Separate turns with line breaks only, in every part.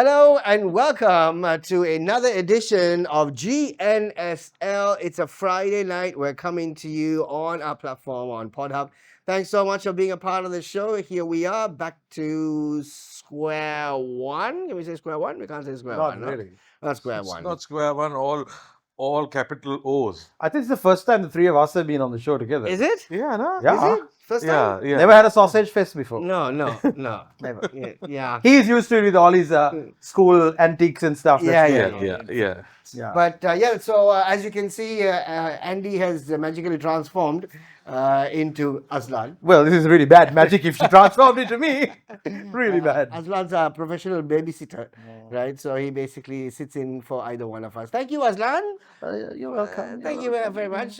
Hello and welcome to another edition of GNSL. It's a Friday night. We're coming to you on our platform on PodHub. Thanks so much for being a part of the show. Here we are back to square one. Can we say square one? We can't say square
Not
one.
really.
No? Not square
It's
one.
not square one, all capital O's.
I think it's the first time the three of us have been on the show together.
Is it?
Yeah, no?
Yeah.
Is it? First time?
Yeah.
Never had a sausage fest before.
No.
Never.
Yeah.
He's used to it with all his school antiques and stuff.
Yeah,
Yeah.
Yeah.
But so as you can see, Andy has magically transformed into Azlan.
Well, this is really bad magic if she transformed into me. Really bad.
Aslan's a professional babysitter, right? So he basically sits in for either one of us. Thank you, Azlan.
You're welcome.
Thank you very much.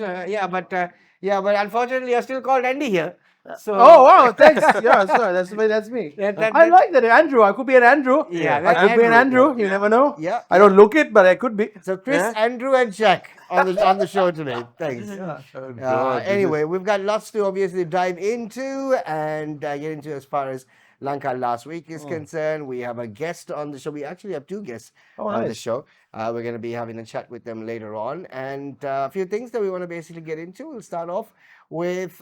But unfortunately, you're still called Andy here. So
Oh wow! Thanks. Yeah, sorry. That's me.
That-
I like that Andrew. I could be an Andrew.
Yeah,
I
that's
could be an
Andrew.
Andrew. You never know.
Yeah.
I don't look it, but I could be.
So Chrys, Andrew, and Shaq on the show today. Thanks.
Oh, God, this
Anyway, we've got lots to obviously dive into and get into as far as Lanka Last Week is concerned. We have a guest on the show. We actually have two guests on the
nice.
show. We're going to be having a chat with them later on. And a few things that we want to basically get into. We'll start off with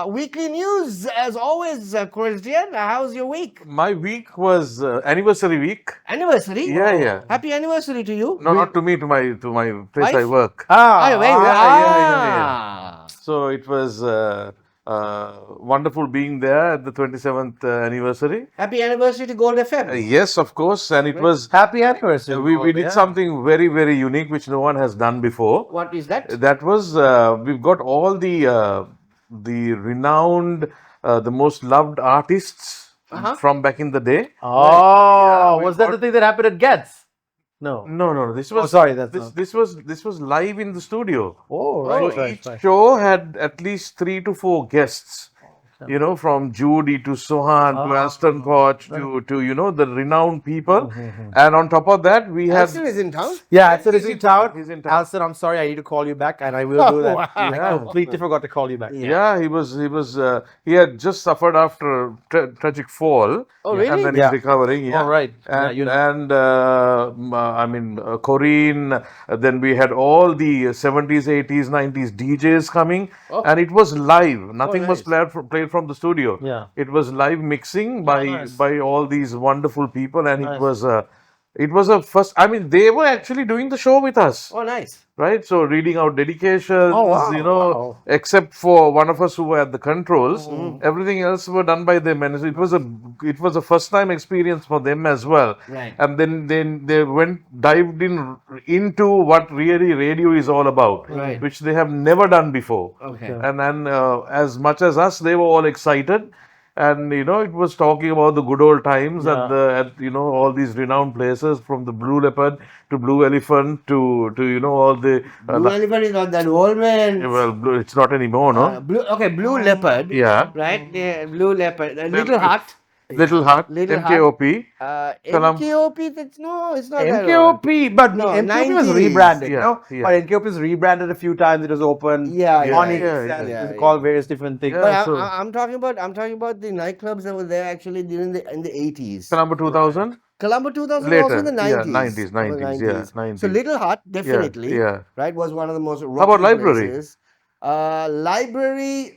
weekly news. As always, Christian, how's your week?
My week was anniversary week.
Anniversary?
Yeah.
Happy anniversary to you.
No, not to me, to my place I
Wife?
work.
Ah,
So it was wonderful being there at the 27th anniversary.
Happy anniversary to Gold FM.
Yes, of course, and it was
Happy anniversary.
we did something very, very unique which no one has done before.
What is that?
That was we've got all the renowned, the most loved artists from back in the day.
Oh,
we
was that the thing that happened at Gats? No.
No. This was
sorry, that's
this,
not-
this was live in the studio.
Oh,
So each show had at least 3 to 4 guests. You know, from Judy to Sohan to Aston Koch to the renowned people. And on top of that, we had
Aston is in town.
Yeah, Alston is in town.
He's in town.
Alston, I'm sorry, I need to call you back, and I will do that.
Wow.
I completely forgot to call you back.
Yeah, he had just suffered after a tragic fall.
Oh, really?
And then
Yeah.
he's recovering. Yeah.
All right.
And Corinne, then we had all the 70s, 80s, 90s DJs coming.
Oh.
And it was live. Nothing was
nice.
played from the studio.
Yeah.
It was live mixing by all these wonderful people. And it was a first, they were actually doing the show with us.
Oh, nice.
Right, so reading out dedications,
Oh, wow.
except for one of us who were at the controls, everything else were done by them, and it was a first time experience for them as well.
Right.
And then they dived into what really radio is all about,
Right.
which they have never done before.
Okay.
And then as much as us, they were all excited. And it was talking about the good old times at all these renowned places, from the Blue Leopard to Blue Elephant to all the
Blue Elephant is not that old, man.
well, it's not anymore, no?
Blue Leopard.
Yeah.
Right? Yeah, Blue Leopard. Little Heart.
Little Heart,
Little
MKOP.
MKOP, it's not that old.
NKOP, but
No,
MKOP was
90s.
rebranded,
Yeah,
no?
yeah.
But NKOP is rebranded a few times. It was open.
Yeah,
Onyx,
yeah,
and
yeah,
it's called various different things.
Yeah.
But
so-
I'm talking about the nightclubs that were there actually during in the 80s.
Colombo 2000?
Colombo 2000
Later,
also in the 90s.
yeah, 90s, yeah, 90s.
So Little Heart, definitely,
yeah.
right, was one of the most
about
rocking
Library?
places.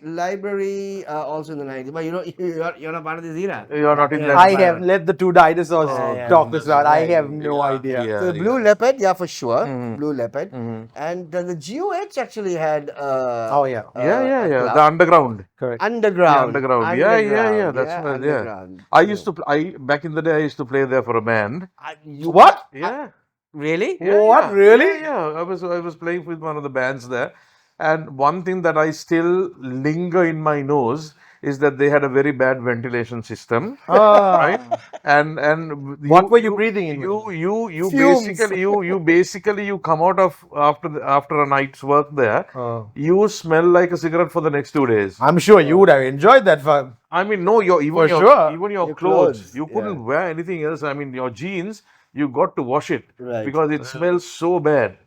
Library also in the 90s. But you're not part of this era.
You're not in that.
I have let the two dinosaurs
yeah.
talk this out. I have
Yeah.
no idea.
Yeah.
So the Blue Leopard, yeah, for sure. Blue Leopard. And the GOH actually had
Oh, yeah.
Yeah.
club.
The underground.
Correct.
Underground.
Underground. Yeah. That's right. Yeah.
underground.
I used to. Back in the day, I used to play there for a band.
What?
Yeah.
Really?
What? Really?
Yeah. I was playing with one of the bands there, and one thing that I still linger in my nose is that they had a very bad ventilation system, right? And
What were you breathing in?
you
Fumes.
basically you come out of after a night's work there, you smell like a cigarette for the next 2 days.
I'm sure you would have enjoyed that fun.
I mean, no,
For
your
sure.
even your
Your
clothes.
clothes,
You couldn't wear anything else. I mean, your jeans, you got to wash it
Right.
because it smells so bad.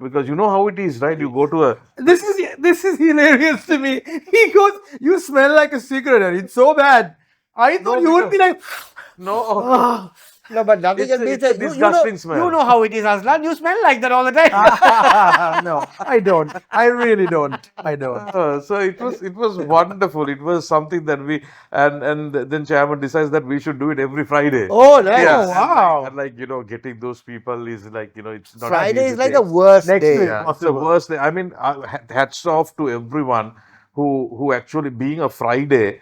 Because you know how it is, right? You go to a
This is hilarious to me. He goes, "You smell like a cigarette, and it's so bad." I thought you would be like,
no.
"Ah,
No, but nothing
It's
can beat
a
it.
disgusting smell.
You know how it is, Azlan. You smell like that all the time.
No, I don't. I really don't. I don't.
So it was wonderful. It was something that we and then chairman decides that we should do it every Friday.
Oh, nice.
Yeah,
Oh, wow.
and like getting those people is like it's not an
Friday
easy
is like
thing.
the worst
Next
day.
week.
Yeah, it's the
Possible.
worst day. I mean, hats off to everyone who actually being a Friday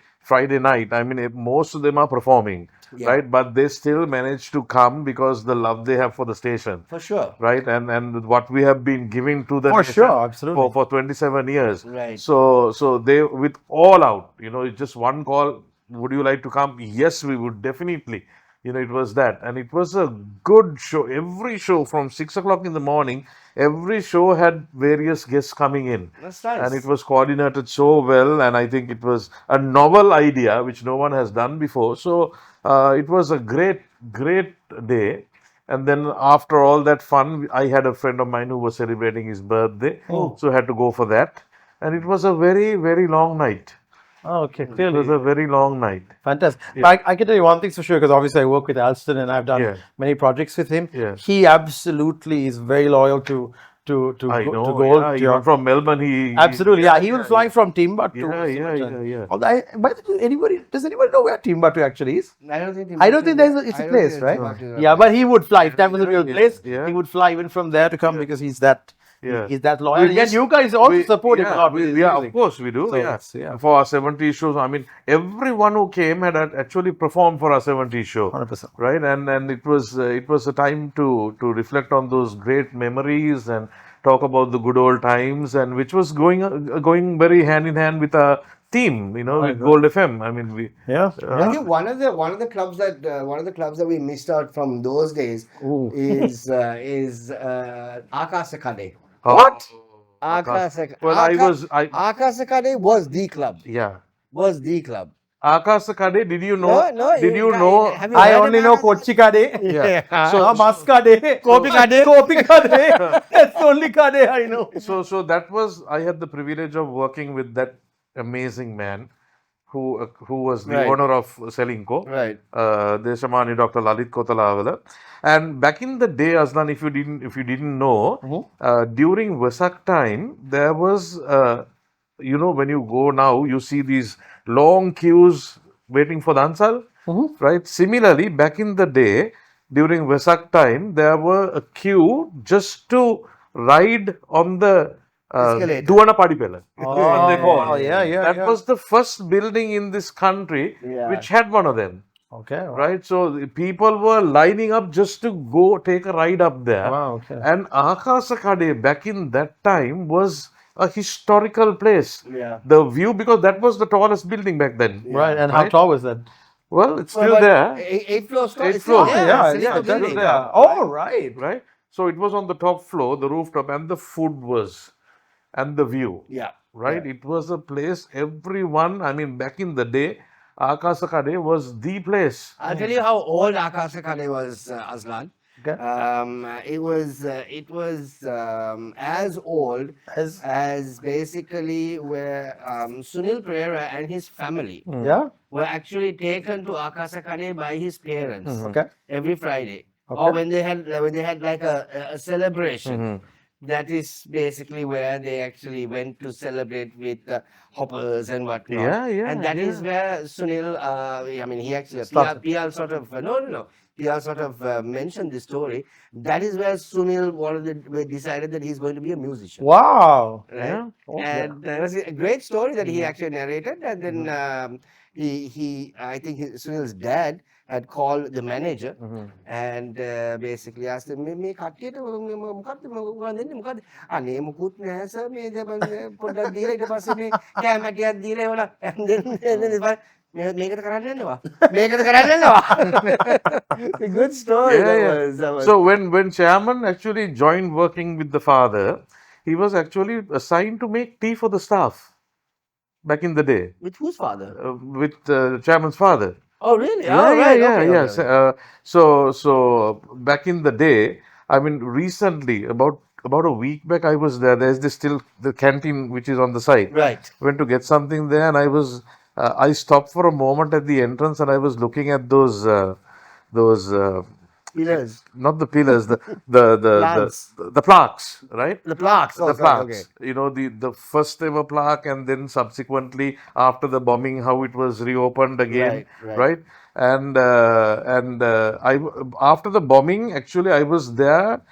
night. I mean, most of them are performing,
Yeah.
right? But they still manage to come because the love they have for the station,
For sure.
right? And what we have been giving to the
For
nation
sure, absolutely.
for 27 years.
Right.
So they with all out, it's just one call. Would you like to come? Yes, we would definitely. It was that, and it was a good show. Every show from 6 o'clock in the morning, every show had various guests coming in.
That's nice.
And it was coordinated so well, and I think it was a novel idea which no one has done before. So it was a great day. And then after all that fun, I had a friend of mine who was celebrating his birthday, so I had to go for that. And it was a very, very long night.
Oh, okay,
It was
clearly.
a very long night.
Fantastic. But I can tell you one thing for sure, because obviously I work with Alston and I've done
Yeah.
many projects with him.
Yeah.
He absolutely is very loyal to
I know.
to gold.
Yeah,
to
even
your-
from Melbourne, he
Absolutely, yeah. He will fly from Timbuktu.
Yeah.
Although does anybody know where Timbuktu actually is?
I don't think.
I don't think it's a place, right? Yeah, but he would fly. If that was a real place,
Yeah.
he would fly even from there to come because he's that.
Yeah.
He's that loyal.
We
And you guys also
we-
support him a
yeah,
lot.
we-
with his
yeah,
music.
of course we do.
So
Yeah.
it's- yeah.
For our 70s shows, I mean, everyone who came had actually performed for our 70s show.
100%.
Right, and it was a time to reflect on those great memories and talk about the good old times, and which was going very hand in hand with our theme, with Gold FM. I mean, we
Yeah.
I think one of the clubs that we missed out from those days
Ooh.
is Akasakade.
What?
Akasakade.
Well,
Akasakade was the club.
yeah.
Was the club.
Akasakade, did you know?
No.
Did you
guys-
know?
have you
I
heard
only
about
know
it?
Kochikade.
Yeah.
So-
Maskade.
Kopikade.
Kopikade. That's the only kade I know.
So that was, I had the privilege of working with that amazing man who was the
Right.
owner of Selinko,
Right.
Deshamani Dr. Lalit Kotalawala. And back in the day, Azlan, if you didn't know, during Vesak time, there was, when you go now, you see these long queues waiting for the Ansal, right? Similarly, back in the day, during Vesak time, there were a queue just to ride on the
Escalator.
Duana Padipela.
Oh, yeah.
That was the first building in this country
Yeah.
which had one of them.
Okay.
Right, so the people were lining up just to go take a ride up there.
Wow, okay.
And Akasakade back in that time was a historical place.
Yeah.
The view, because that was the tallest building back then.
Right. And how
Right?
tall was that?
Well, it's still
But
there,
8 floors. tall.
8
It's still
floors.
there.
Yeah,
It's
yeah,
still
that's
building.
there. Oh, right.
right? So it was on the top floor, the rooftop, and the food was, and the view.
Yeah.
Right? It was a place everyone, I mean, back in the day, Akasakade was the place.
I'll tell you how old Akasakade was, Azlan.
Okay.
It was as old
As-
as basically where Sunil Pereira and his family
Yeah.
were actually taken to Akasakade by his parents
Okay.
every Friday,
Okay.
or when they had like a celebration. That is basically where they actually went to celebrate with hoppers and whatnot.
Yeah,
And that is
yeah.
where Sunil, he actually,
Started.
PR sort of, no. PR sort of mentioned this story. That is where Sunil decided that he's going to be a musician.
Wow.
Right?
Yeah.
Okay.
And it was a great story that he actually narrated. And then I think Sunil's dad had called the manager and basically asked him, මේ කට්ටියට මොකක්ද මොකක්ද දෙන්නේ මොකක්ද අනේ මුකුත් නැහැ sir මේ පොඩ්ඩක් දීලා ඊට පස්සේ මේ කැමැටියක් දීලා ඒවලා මේකට කරන්න යනවා මේකට කරන්න යනවා. A good story.
Yeah.
That was.
So when chairman actually joined working with the father, he was actually assigned to make tea for the staff back in the day
With whose father?
with chairman's father.
Oh, really?
Yeah,
Oh, right.
yeah,
Okay,
yes.
okay.
So back in the day, I mean, recently, about a week back, I was there. There's still the canteen which is on the side.
Right.
Went to get something there, and I stopped for a moment at the entrance, and I was looking at those
Pillars.
not the pillars, the
Plants.
the plaques, right?
The plaques. Oh,
The
sorry, okay.
plaques. You know, the first ever plaque, and then subsequently after the bombing, how it was reopened again,
Right.
right? And I after the bombing, actually, I was there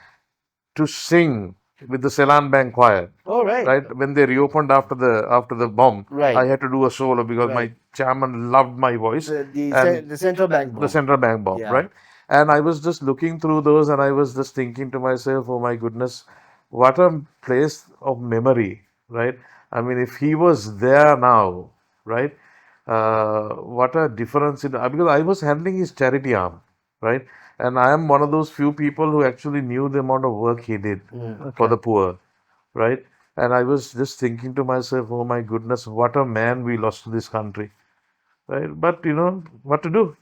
to sing with the Ceylon Bank Choir.
Oh, right.
Right, when they reopened after the bomb,
Right.
I had to do a solo because my
Right.
chairman loved my voice.
The central bank
The
bomb.
central bank bomb,
Yeah.
right? And I was just looking through those, and I was just thinking to myself, oh my goodness, what a place of memory, right? I mean, if he was there now, right? What a difference because I was handling his charity arm, right? And I am one of those few people who actually knew the amount of work he did for the poor, right? And I was just thinking to myself, oh my goodness, what a man we lost to this country, right? But you know what to do?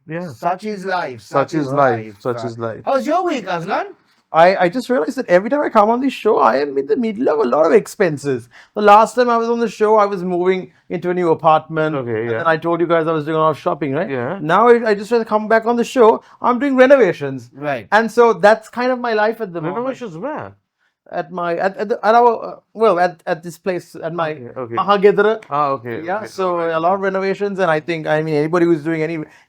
Yeah.
Such is life.
Such is life. Such is life.
How's your week, Azlan?
I just realized that every time I come on this show, I am in the middle of a lot of expenses. The last time I was on the show, I was moving into a new apartment.
Okay,
And
yeah.
then I told you guys I was doing a lot of shopping, right?
Yeah.
Now I just want to come back on the show. I'm doing renovations.
Right.
And so that's kind of my life at the moment.
Renovations where?
At my at our well at this place at my
Okay.
Mahagedra.
Ah, okay.
Yeah,
okay.
so a lot of renovations, and I mean anybody who's doing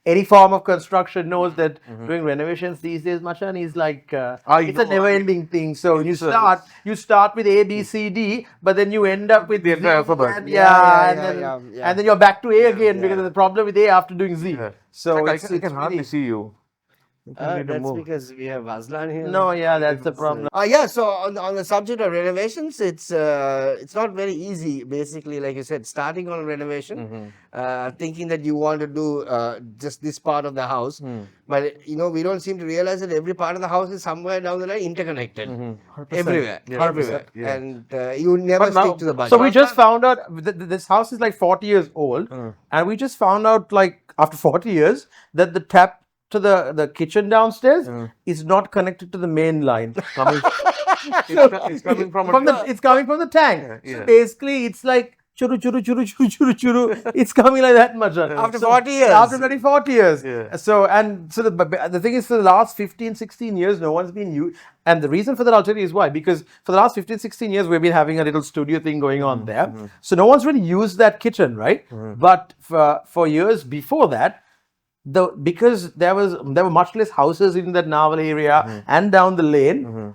any form of construction knows that doing renovations these days, Machan, is like it's a never-ending thing. So you start with A, B, C, D, but then you end up with
The entire
Z,
alphabet.
and,
Yeah.
and then you're back to A again because there's a problem with A after doing Z.
Yeah.
So
I
it's
can hardly
really,
see you. You need to
That's
move.
because we have Azlan here.
no, yeah, that's the problem.
Yeah, so on the subject of renovations, it's not very easy. Basically, like you said, starting on a renovation, thinking that you want to do just this part of the house, but you know we don't seem to realize that every part of the house is somewhere down the line interconnected,
100%.
everywhere,
Yeah,
everywhere,
100%, yeah.
and you never
But now-
stick to the budget.
So we just found out this house is like 40 years old, and we just found out like after 40 years that the tap to the kitchen downstairs is not connected to the main line.
Coming, it's coming from a
It's coming from the tank.
Yeah.
So basically, it's like churu churu churu churu churu churu. It's coming like that much.
After 40 years.
After 40 years.
Yeah.
So the thing is, for the last 15, 16 years, no one's been used. And the reason for that, I'll tell you, is why. Because for the last 15, 16 years, we've been having a little studio thing going on there. So no one's really used that kitchen, right? But for years before that, because there were much less houses in that Naval area and down the lane,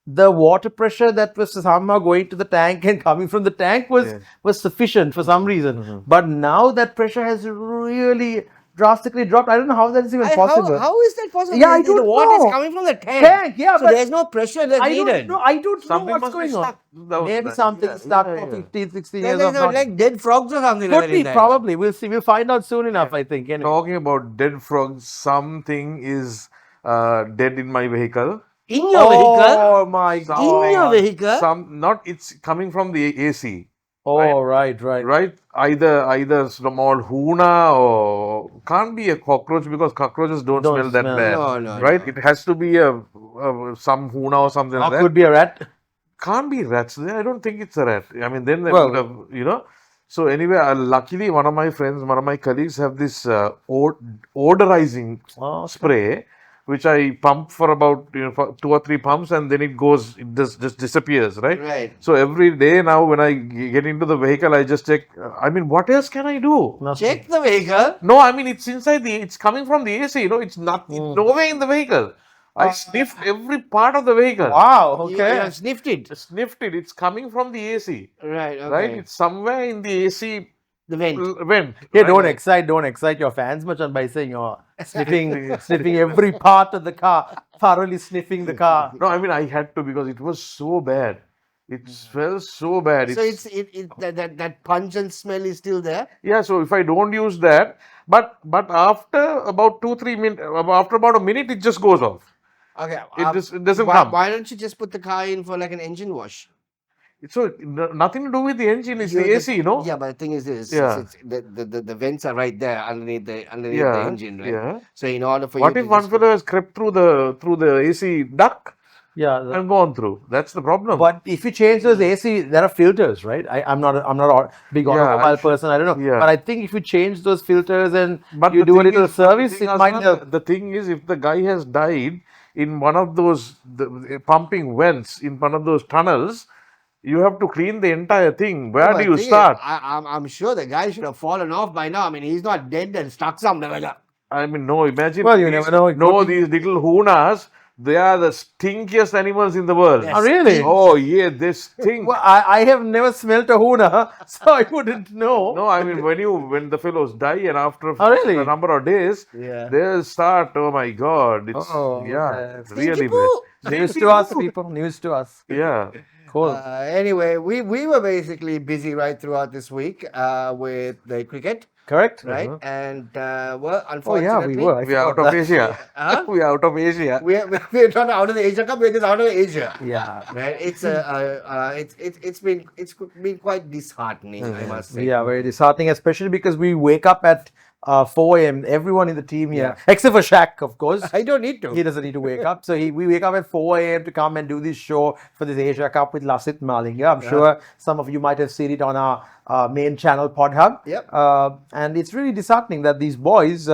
the water pressure that was somehow going to the tank and coming from the tank was sufficient for some reason. But now that pressure has really drastically dropped. I don't know how that is even possible.
How is that possible?
Yeah, I
The
don't
water
know.
is coming from the tank.
Yeah,
so
but
there's no pressure that's
I
needed.
don't know
Something
what's
must be
going on.
stuck.
Maybe something stuck for 15, 16 years.
There's
of not-
like dead frogs or something like
Could
that
be,
in there.
probably. We'll see. We'll find out soon enough, I think. Anyway.
Talking about dead frogs, something is dead in my vehicle.
In your vehicle?
Oh my God.
In your vehicle?
It's coming from the AC,
Oh, right.
right? Either small hoona or can't be a cockroach because cockroaches don't smell that bad,
No,
right? It has to be some hoona or something
Or
like that.
could be a rat.
Can't be rats. I don't think it's a rat. I mean, then they
Well-
would have, you know. So anyway, luckily one of my friends, one of my colleagues have this odorizing spray, which I pump for about for 2 or 3 pumps, and then it just disappears, right?
Right.
So every day now, when I get into the vehicle, I just check. I mean, what else can I do?
Check the vehicle.
No, I mean it's inside it's coming from the AC. It's not it's nowhere in the vehicle. I sniffed every part of the vehicle.
Wow,
You
okay.
have sniffed it.
Sniffed it. It's coming from the AC.
Right, okay.
Right? It's somewhere in the AC
The vent.
vent.
Hey,
right?
don't excite your fans much by saying you're sniffing every part of the car, thoroughly sniffing the car.
No, I mean I had to because it was so bad. It smells so bad.
So that pungent smell is still there.
Yeah, so if I don't use that, but after about 2-3 minutes, after about a minute, it just goes off.
Okay.
It doesn't
why,
come.
Why don't you just put the car in for like an engine wash?
So nothing to do with the engine. It's the AC, you know.
Yeah, but the thing is this:
Yeah.
the vents are right there underneath the
Yeah,
engine, right?
yeah.
So in order for
What
you
if
to
one
just
fellow has crept through the AC duct?
Yeah.
and gone through. That's the problem.
But if you change those AC, there are filters, right? I'm not a big
Yeah,
automobile person. I don't know.
yeah.
But I think if you change those filters and
But
you
the
do a
thing
little
is- but the
service,
thing,
it might
Azlan,
help.
The thing is, if the guy has died in one of those pumping vents, in one of those tunnels, you have to clean the entire thing. Where
But
do you
thing is,
start?
I'm sure the guy should have fallen off by now. I mean, he's not dead and stuck somewhere.
I mean, no, imagine.
Well, you never know. It
No,
could be-
these little hunas, they are the stinkiest animals in the world.
Yes.
Oh, really?
Oh, yeah, they stink.
Well, I have never smelt a huna, so I wouldn't know.
No, I mean, when the fellows die and after
Oh, really?
a number of days,
Yeah.
they'll start, oh my God, it's,
Oh,
yeah,
okay.
really
Stinky
bad.
News to us, people. News to us.
Yeah.
Cool.
Anyway, we were basically busy right throughout this week with the cricket,
Correct?
right? And well,
Oh,
unfortunately,
yeah, we were. I
We are out
forgot
of
that.
Asia.
Huh?
We are out of Asia.
We're not out of the Asia Cup. We're just out of Asia.
Yeah.
Right? It's been quite disheartening, I must say.
Yeah, very disheartening, especially because we wake up at 4 a.m. Everyone in the team here, except for Shaq, of course.
I don't need to.
He doesn't need to wake up. So we wake up at 4 a.m. to come and do this show for this Asia Cup with Lasit Malinga. I'm sure some of you might have seen it on our main channel, PodHub.
Yep.
And it's really disheartening that these boys,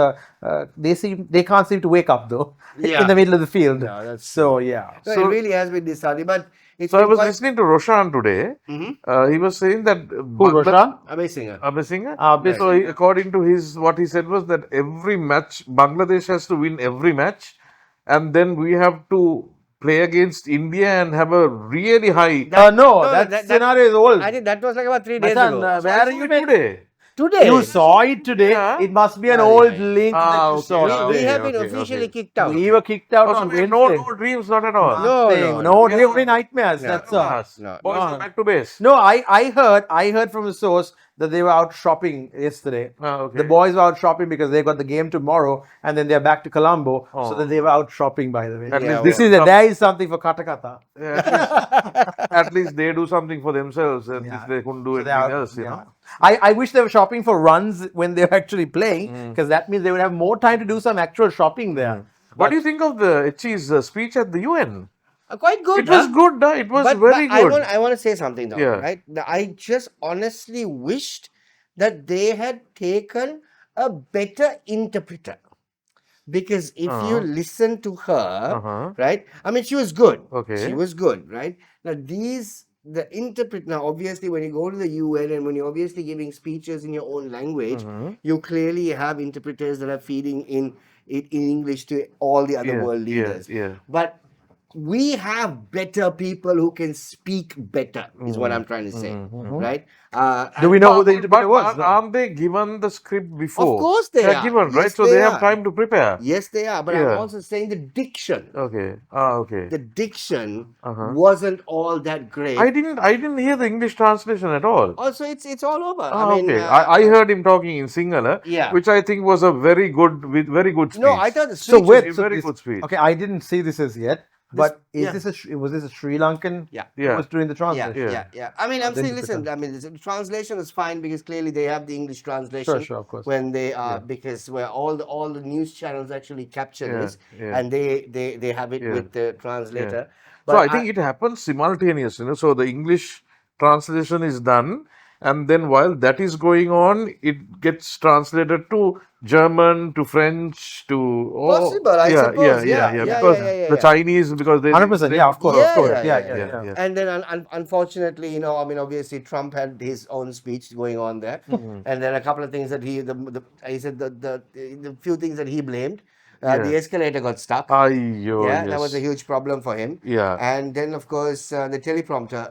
they can't seem to wake up though
Yeah.
in the middle of the field.
No, that's
so yeah.
No,
So-
it really has been disheartening, but it's
So I
been
was
quite
listening to Roshan today. He was saying that
Who, Roshan?
amazing.
Amazing.
Right.
So according to what he said was that every match, Bangladesh has to win every match, and then we have to play against India and have a really high.
No, that scenario is old.
I think that was like about 3 days
Matan,
ago.
where are you
today?
Today,
You saw it today.
Yeah.
It must be an
Aye,
old
aye.
link that you
Okay.
saw
we,
Yeah,
we
today.
have been
okay,
officially
okay.
kicked out.
We were kicked out
Oh,
on
so
Wednesday.
no dreams, not at all.
No,
Nothing.
no,
No, only nightmares. That's all.
Yes.
No.
Boys
No.
are back to base.
No, I heard from a source that they were out shopping yesterday.
Okay.
The boys were out shopping because they got the game tomorrow, and then they're back to Colombo. So that they were out shopping. By the way,
At least
this
they
is
do
there is something for Katakata.
At least they do something for themselves. At least they couldn't do
So they
anything
are-
else, you
yeah.
know.
I wish they were shopping for runs when they're actually playing, because that means they would have more time to do some actual shopping there.
What do you think of the Etchi's speech at the UN?
Quite good.
It was good, huh? It was very
but
good.
I want to say something though,
Yeah.
right? I just honestly wished that they had taken a better interpreter. Because if you listen to her, right? I mean, she was good.
Okay.
She was good, right? Now, the interpret, now obviously when you go to the UN and when you're obviously giving speeches in your own language, you clearly have interpreters that are feeding in English to all the other world leaders.
Yeah.
But we have better people who can speak better, is what I'm trying to say, right?
Do we know who the interpreter was?
But aren't they given the script before?
Of course they
They're
are.
given, right?
Yes,
So
they
they have
are.
time to prepare.
Yes, they are. But
Yeah.
I'm also saying the diction.
Okay. Okay.
The diction wasn't all that great.
I didn't hear the English translation at all.
Also, it's all over.
Ah,
I mean,
okay. I heard him talking in Sinhala,
Yeah.
which I think was a very good speech.
no, I thought the
So
speech
wait,
was-
very
this-
good speech.
Okay, I didn't see this as yet. But
yeah.
was this a Sri Lankan?
Yeah.
who
Yeah.
was doing the translation.
Yeah. I mean, I'm
Then
saying,
you
listen, I mean, the translation is fine because clearly they have the English translation.
Sure, of course.
When they are, because where all the news channels actually capture
Yeah,
this
yeah.
and they have it with the translator.
So I think it happens simultaneous, So the English translation is done, and then while that is going on, it gets translated to German, to French, to
Possible, I suppose. Yeah.
Because the Chinese, because they
100%. Yeah, of course.
Yeah,
of course.
yeah,
Yeah.
And then unfortunately, I mean, obviously Trump had his own speech going on there, and then a couple of things that he said the few things that he blamed. The escalator got stuck.
Ayyo,
Yeah, that
yes.
was a huge problem for him.
Yeah.
And then, of course, the teleprompter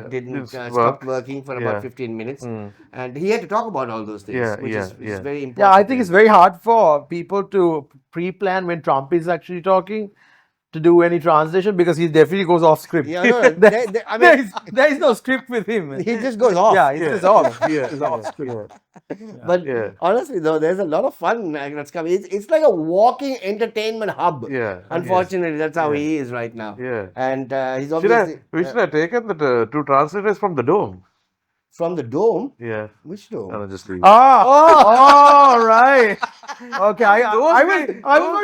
didn't
didn't
stop
work.
working for
Yeah.
about 15 minutes. And he had to talk about all those things,
Yeah,
which
yeah,
is
yeah.
very important.
Yeah, I think it's very hard for people to pre-plan when Trump is actually talking to do any translation because he definitely goes off script.
Yeah, no, I mean,
there is no script with him.
he just goes off.
Yeah, it's just off.
Yeah,
It's off script.
But
Yeah.
honestly, though, there's a lot of fun that's coming. It's like a walking entertainment hub.
Yeah.
Unfortunately, that's how he is right now.
Yeah.
And he's
Should I,
obviously
we should have taken the two translators from the dome.
from the dome.
Yeah.
Which dome?
No, just leave.
Oh, right. Okay, I was going,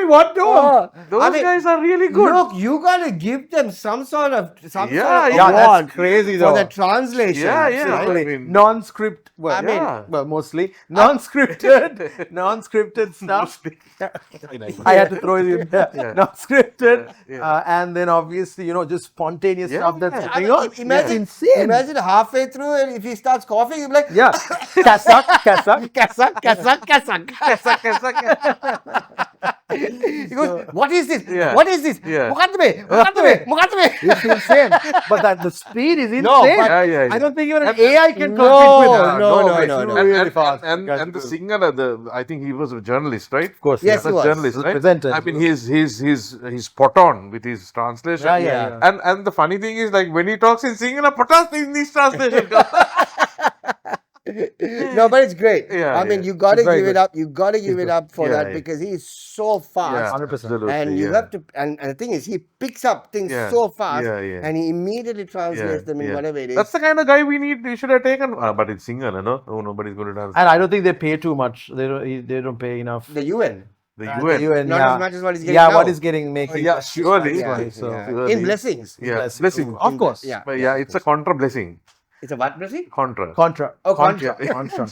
what do?
Those guys are really good.
Look, you gotta give them some sort of
Yeah,
Yeah, that's
award
crazy
for
though.
the translation.
Yeah, yeah.
right?
I mean,
Non-script, well,
I mean,
yeah.
well, mostly non-scripted stuff. I had to throw it in there.
Yeah.
Non-scripted,
Yeah.
and then obviously, just spontaneous stuff that's
Yeah.
going on.
Imagine,
It's insane.
imagine halfway through it, if he starts coughing, you'll be like,
Yeah, kasak.
He goes, what is this?
Yeah.
What is this?
Yeah.
Mukadme.
It's insane. But the speed is insane.
No, but-
Yeah.
I don't think even an
And-
AI can
No,
compete with that.
no,
way.
no.
It's really fast.
And the singer, I think he was a journalist, right?
Of course,
Yes,
yeah.
he was.
Journalist,
He was
right?
presenter.
I mean, he's spot on with his translation.
Yeah.
And the funny thing is, like when he talks in Sinhala, patas in this translation.
No, but it's great.
Yeah,
I mean,
yeah.
you gotta
It's very
give it
good.
up. You gotta give it up for
Yeah,
that
yeah.
because he is so fast.
100%.
Absolutely,
And you
yeah.
have to, and the thing is, he picks up things
Yeah,
so fast,
yeah.
and he immediately translates them in
yeah.
whatever it is.
That's the kind of guy we need. We should have taken. But it's Sinhala, no? Oh, nobody's going to dance.
And I don't think they pay too much. They don't pay enough.
The UN,
The
The
UN.
UN,
not
yeah.
as much as what he's getting
Yeah,
now.
what is getting making.
Yeah, surely.
Yeah,
So,
yeah.
surely.
In blessings.
Yeah, blessing.
Of course.
Yeah.
But yeah, it's a contra blessing.
It's a what blessing?
Contra.
Contra.
Oh, contra.
Contra.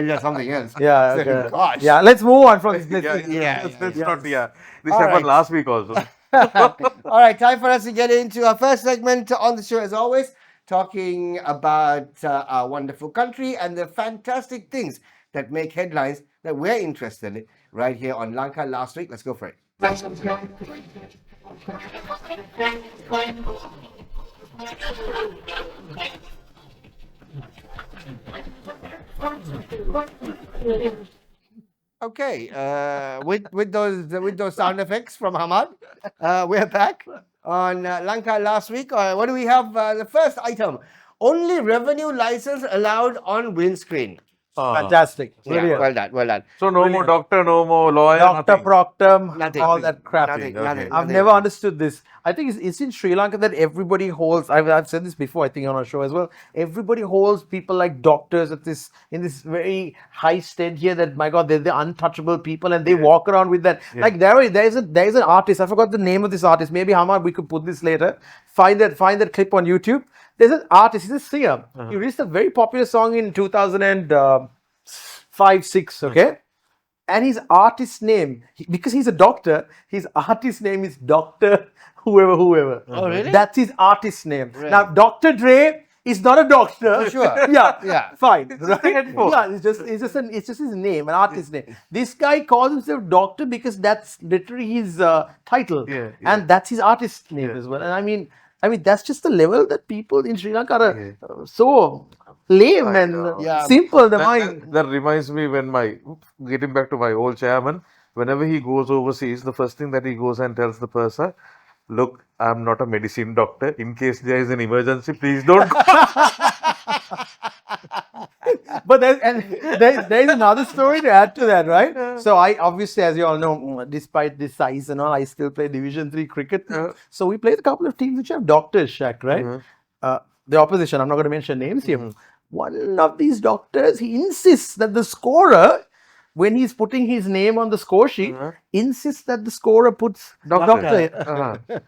Yeah, something else.
Yeah, okay.
Gosh.
Yeah, let's move on from this.
Yeah.
Let's not. Yeah, this
All
happened
right.
last week also.
All right, time for us to get into our first segment on the show, as always, talking about our wonderful country and the fantastic things that make headlines that we're interested in right here on Lanka Last Week. Let's go for it. Okay, with those sound effects from Hamad, we're back on Lanka Last Week. What do we have? The first item: only revenue license allowed on windscreen.
Fantastic.
Yeah,
Brilliant.
well done, well done.
So no more doctor, no more lawyer,
Dr.
nothing.
Proctor,
Nothing.
all that crap.
Nothing,
Okay.
nothing.
I've never understood this. I think it's in Sri Lanka that everybody holds. I've said this before. I think on our show as well. Everybody holds people like doctors in this very high stead here. That my God, they're the untouchable people, and they walk around with that. Like there is an artist. I forgot the name of this artist. Maybe Hamad, we could put this later. Find that clip on YouTube. There's an artist. He's a singer. He released a very popular song in 2005-6. Okay. And his artist name, because he's a doctor, his artist name is Dr. Whoever.
Oh, really?
That's his artist name.
Right.
Now, Dr. Dre is not a doctor.
For sure.
Yeah. Fine. Right?
headphone.
Yeah, it's just his name, an artist name. This guy calls himself doctor because that's literally his title.
Yeah.
And that's his artist name as well. And I mean, that's just the level that people in Sri Lanka are so lame and
Yeah.
simple. The mind.
That reminds me when getting back to my old chairman, whenever he goes overseas, the first thing that he goes and tells the purser, look, I'm not a medicine doctor. In case there is an emergency, please don't go.
But there is another story to add to that, right? So I obviously, as you all know, despite this size and all, I still play Division 3 cricket. So we played a couple of teams which have doctors, Shaq, right? The opposition, I'm not going to mention names here. One of these doctors, he insists that the scorer, when he's putting his name on the score sheet, insists that the scorer puts doctor.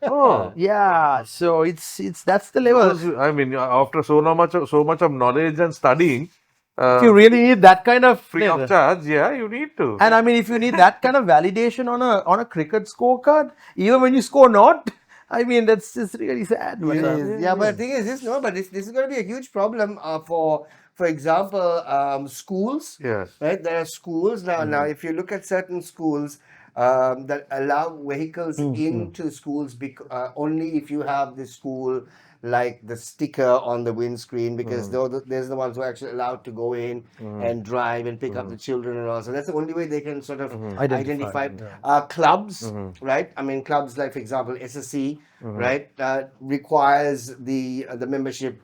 Oh.
Yeah, so it's that's the level.
I mean, after so much of knowledge and studying,
If you really need that kind of
free of charge, yeah, you need to.
And I mean, if you need that kind of validation on a cricket scorecard, even when you score not, I mean, that's just really sad. But,
It is. Yeah, but the thing is, this is going to be a huge problem for example, schools.
Yes.
Right, there are schools now. Now, if you look at certain schools that allow vehicles into schools, only if you have the school like the sticker on the windscreen, because there's the ones who are actually allowed to go in and drive and pick up the children and all. So that's the only way they can sort of identify. Clubs, right? I mean, clubs like, for example, SSC, right, requires the membership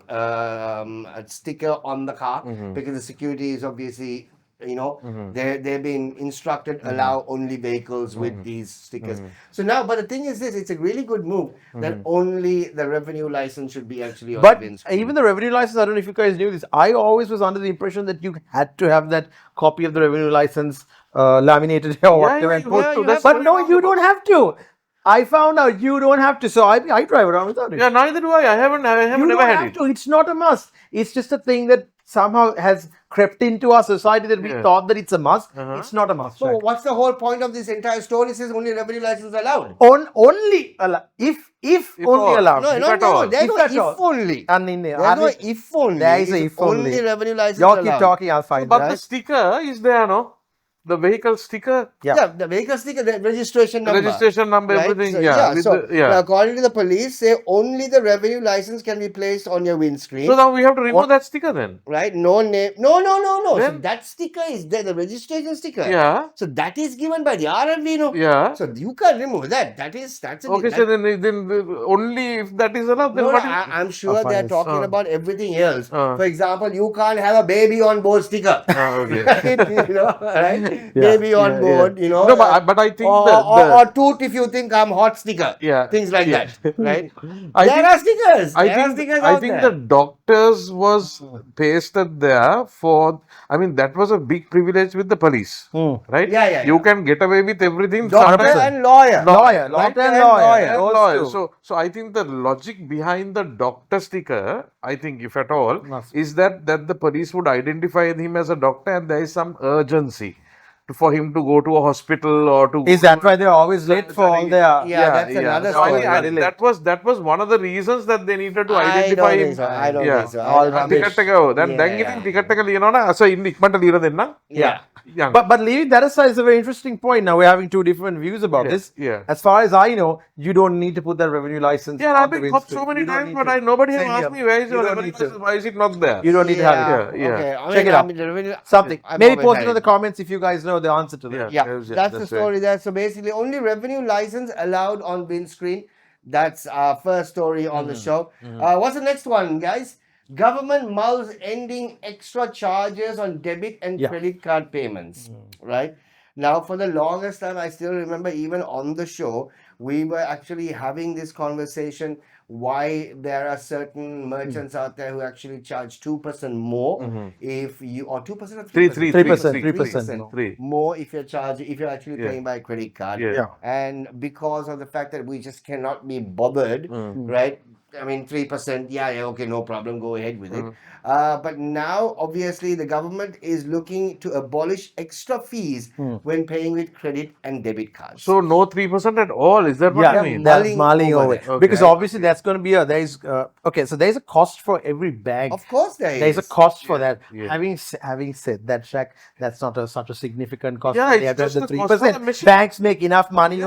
sticker on the car because the security is obviously they've been instructed allow only vehicles with these stickers. So now, but the thing is this, it's a really good move that only the revenue license should be actually on
But
the windscreen.
even the revenue license, I don't know if you guys knew this. I always was under the impression that you had to have that copy of the revenue license laminated or whatever. And
you
put-
have to. That's
but
very
no, you
roundabout.
don't have to. I found out you don't have to. So I drive around without it.
Yeah, neither do I. I haven't
You
never
don't
had
have
it.
to. It's not a must. It's just a thing that somehow has crept into our society that we thought that it's a must. It's not a must.
So
Shaq.
what's the whole point of this entire story? It says only revenue license allowed.
Only if only
all.
allowed.
No,
If
no,
at
no,
all.
there's
If
no
at
if
all.
only.
And in
There's no if only.
There is a
It's
if only.
only revenue license
Y'all keep
allowed.
talking, I'll find
But
it.
the sticker is there, no? The vehicle sticker,
Yeah, the vehicle sticker, the registration number.
registration number,
Right?
everything.
So,
yeah, with
so
the-
according to the police, say only the revenue license can be placed on your windscreen.
So now we have to remove that sticker then.
Right? No name. No. So
Then-
that sticker is there, the registration sticker.
Yeah.
So that is given by the RMV, no?
Yeah.
So you can't remove that. That's a
Okay,
that,
so then only if that is allowed, then
no,
what
no,
is
I'm sure
fine,
they're
yes.
talking about everything else.
Uh.
For example, you can't have a baby on board sticker.
okay.
Right? Baby on board,
No, but I think
or toot if you think I'm hot sticker.
Yeah.
Things like
Yeah.
that. Right?
I
There
think-
are stickers.
I
There are
think
stickers
I
out
think
there.
the doctors was pasted there for. I mean, that was a big privilege with the police, right?
Yeah.
You can get away with everything.
Doctor
100%.
and lawyer.
Lawyer,
Right?
doctor and
And
lawyer.
And
Those
lawyer.
two.
So I think the logic behind the doctor sticker, I think, if at all,
Must
is that the police would identify him as a doctor and there is some urgency for him to go to a hospital or to.
Is that why they're always late for all their?
Yeah, that's another
So I
story.
think that was one of the reasons that they needed to
I
identify
don't
him.
think so. I don't
Yeah.
think so.
All
I-
rubbish.
Ticket ತಗೋ ticket ತಗಲಿಯೋಣ so ಇನ್ನು ಇಕ್ಮಂಟಲ್ಲಿ ಇರೋದನ್ನ
Yeah.
But leaving that aside is a very interesting point. Now we're having two different views about
Yeah,
this.
yeah.
As far as I know, you don't need to put that revenue license.
Yeah,
on
I've
the
been caught so
windscreen.
many
You don't
times,
need
but
to.
nobody has
Same
asked
here.
me where is your
You don't
revenue
need to.
license? Why is it not there?
You don't need to have it.
Yeah.
Okay.
Check it out. Something.
I've
Maybe
always
post
had
it in
it.
the comments if you guys know the answer to that.
Yeah.
Yeah,
Yeah,
that's the
that's
story there. So basically, only revenue license allowed on windscreen. That's our first story on the show. What's the next one, guys? Government mulls ending extra charges on debit and credit card payments. Right now, for the longest time, I still remember even on the show, we were actually having this conversation why there are certain merchants out there who actually charge 2% more if you, or 2% or 3%?
3%.
More if you're actually paying by credit card.
Yeah.
And because of the fact that we just cannot be bothered, right? I mean, 3%, okay, no problem, go ahead with it. But now, obviously, the government is looking to abolish extra fees when paying with credit and debit cards.
So no 3% at all. Is that what
Yeah,
you mean?
that's
Mulling
mulling
over
over
there.
it.
Okay.
Because obviously that's going to be okay. So there's a cost for every bag.
Of course,
There's a cost for that.
Yeah.
Having said that, Shaq, that's not such a significant cost.
Yeah,
They
it's
have to have
just
the
the cost for the
3%.
machine.
Banks make enough money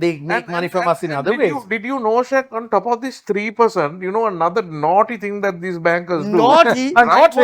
they make money from us in other ways.
Did you know, Shaq, on top of this 3%, you know another naughty thing that these bankers do?
Naughty?
Naughty?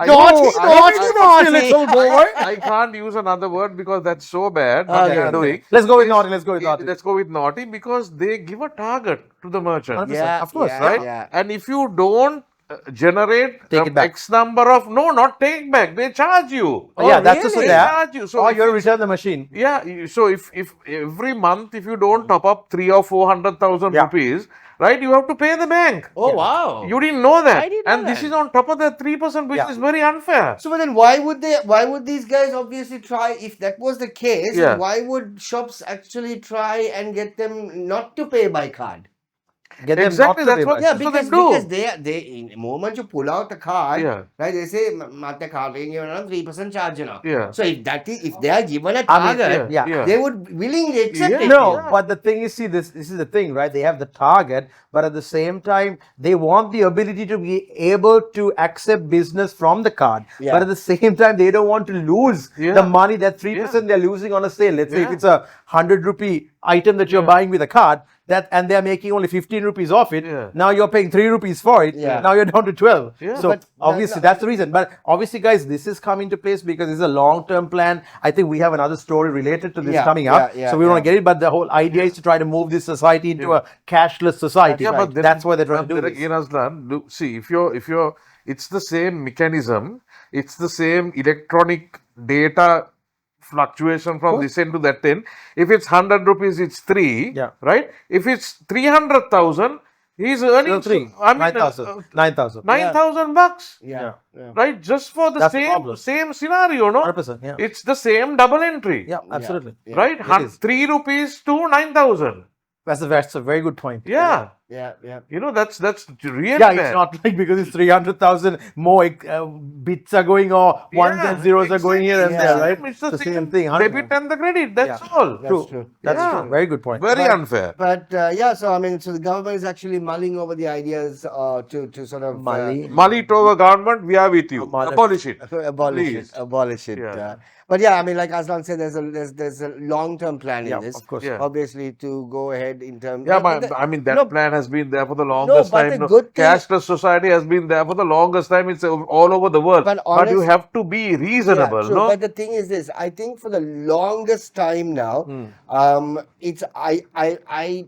Naughty,
little boy.
I can't use another word because that's so bad what
Okay,
they're doing.
Let's go with naughty. Let's go with naughty.
Let's go with naughty because they give a target to the merchant.
100%,
Yeah,
of course,
yeah,
Right?
yeah.
And if you don't generate
Take it back.
X number of, no, not take back, they charge you.
Oh, yeah, that's also
They
there.
charge you. So
Or
if
you return the machine.
Yeah, so if every month if you don't top up 300,000 or 400,000
Yeah.
rupees, right, you have to pay the bank.
Oh, wow.
You didn't know that,
I didn't know
and this
that.
is on top of that 3%, which
Yeah.
is very unfair.
So but then why would these guys obviously try, if that was the case,
Yeah.
why would shops actually try and get them not to pay by card?
Get them
Exactly,
not to
that's
pay
what-
back.
Yeah,
So they
because,
do.
they in the moment you pull out the card,
Yeah.
right, they say Mate card 3% charge, you know.
Yeah.
So if they are given a
I mean,
target,
yeah.
they would willingly accept
Yeah.
it.
No, but the thing is, see, this is the thing, right? They have the target, but at the same time, they want the ability to be able to accept business from the card.
Yeah.
But at the same time, they don't want to lose
Yeah.
the money that 3% they're losing on a sale. Let's say if
Yeah.
it's a 100 rupee item that you're buying with a card, and they're making only 15 rupees off it.
Yeah.
Now you're paying 3 rupees for it.
Yeah.
Now you're down to 12.
Yeah.
So
But
obviously that's the reason. But obviously, guys, this is coming to place because it's a long-term plan. I think we have another story related to this
Yeah,
coming up.
yeah,
So we want
yeah.
to get it. But the whole idea is to try to move this society into a cashless society.
Yeah, but then-
That's why they're trying to do
but
this.
again, Azlan, see, if you're, it's the same mechanism. it's the same electronic data fluctuation from this end to that end. If it's 100 rupees, it's 3,
Yeah.
right? If it's 300,000, he's earning,
3.
I mean,
9,000. 9,000.
9,000 bucks.
Yeah.
Right, just for the
That's the problem.
same scenario, no?
100%. Yeah.
It's the same double entry.
Yeah, absolutely.
Yeah.
Right?
It is.
3 rupees to 9,000.
That's a very good point.
Yeah.
Yeah.
You know, that's really
Yeah,
bad.
it's not like because it's 300,000 more bits are going or ones and zeros are going here and there, right?
It's the
same thing.
Debit and the credit. That's all.
That's true.
That's
Yeah.
true. Very good point.
Very unfair.
But so I mean, so the government is actually mulling over the ideas to sort of
Mali to our government, we are with you. Abolish it.
abolish it.
Yeah.
But yeah, I mean, like Azlan said, there's a long-term plan in this.
Of course.
Yeah.
Obviously, to go ahead in terms.
Yeah,
but
I mean, that
no,
plan has been there for the longest
but
time.
the good thing-
Cashless society has been there for the longest time. It's all over the world.
But
you
honest-
have to be reasonable,
Yeah, true.
no?
But the thing is this: I think for the longest time now, it's I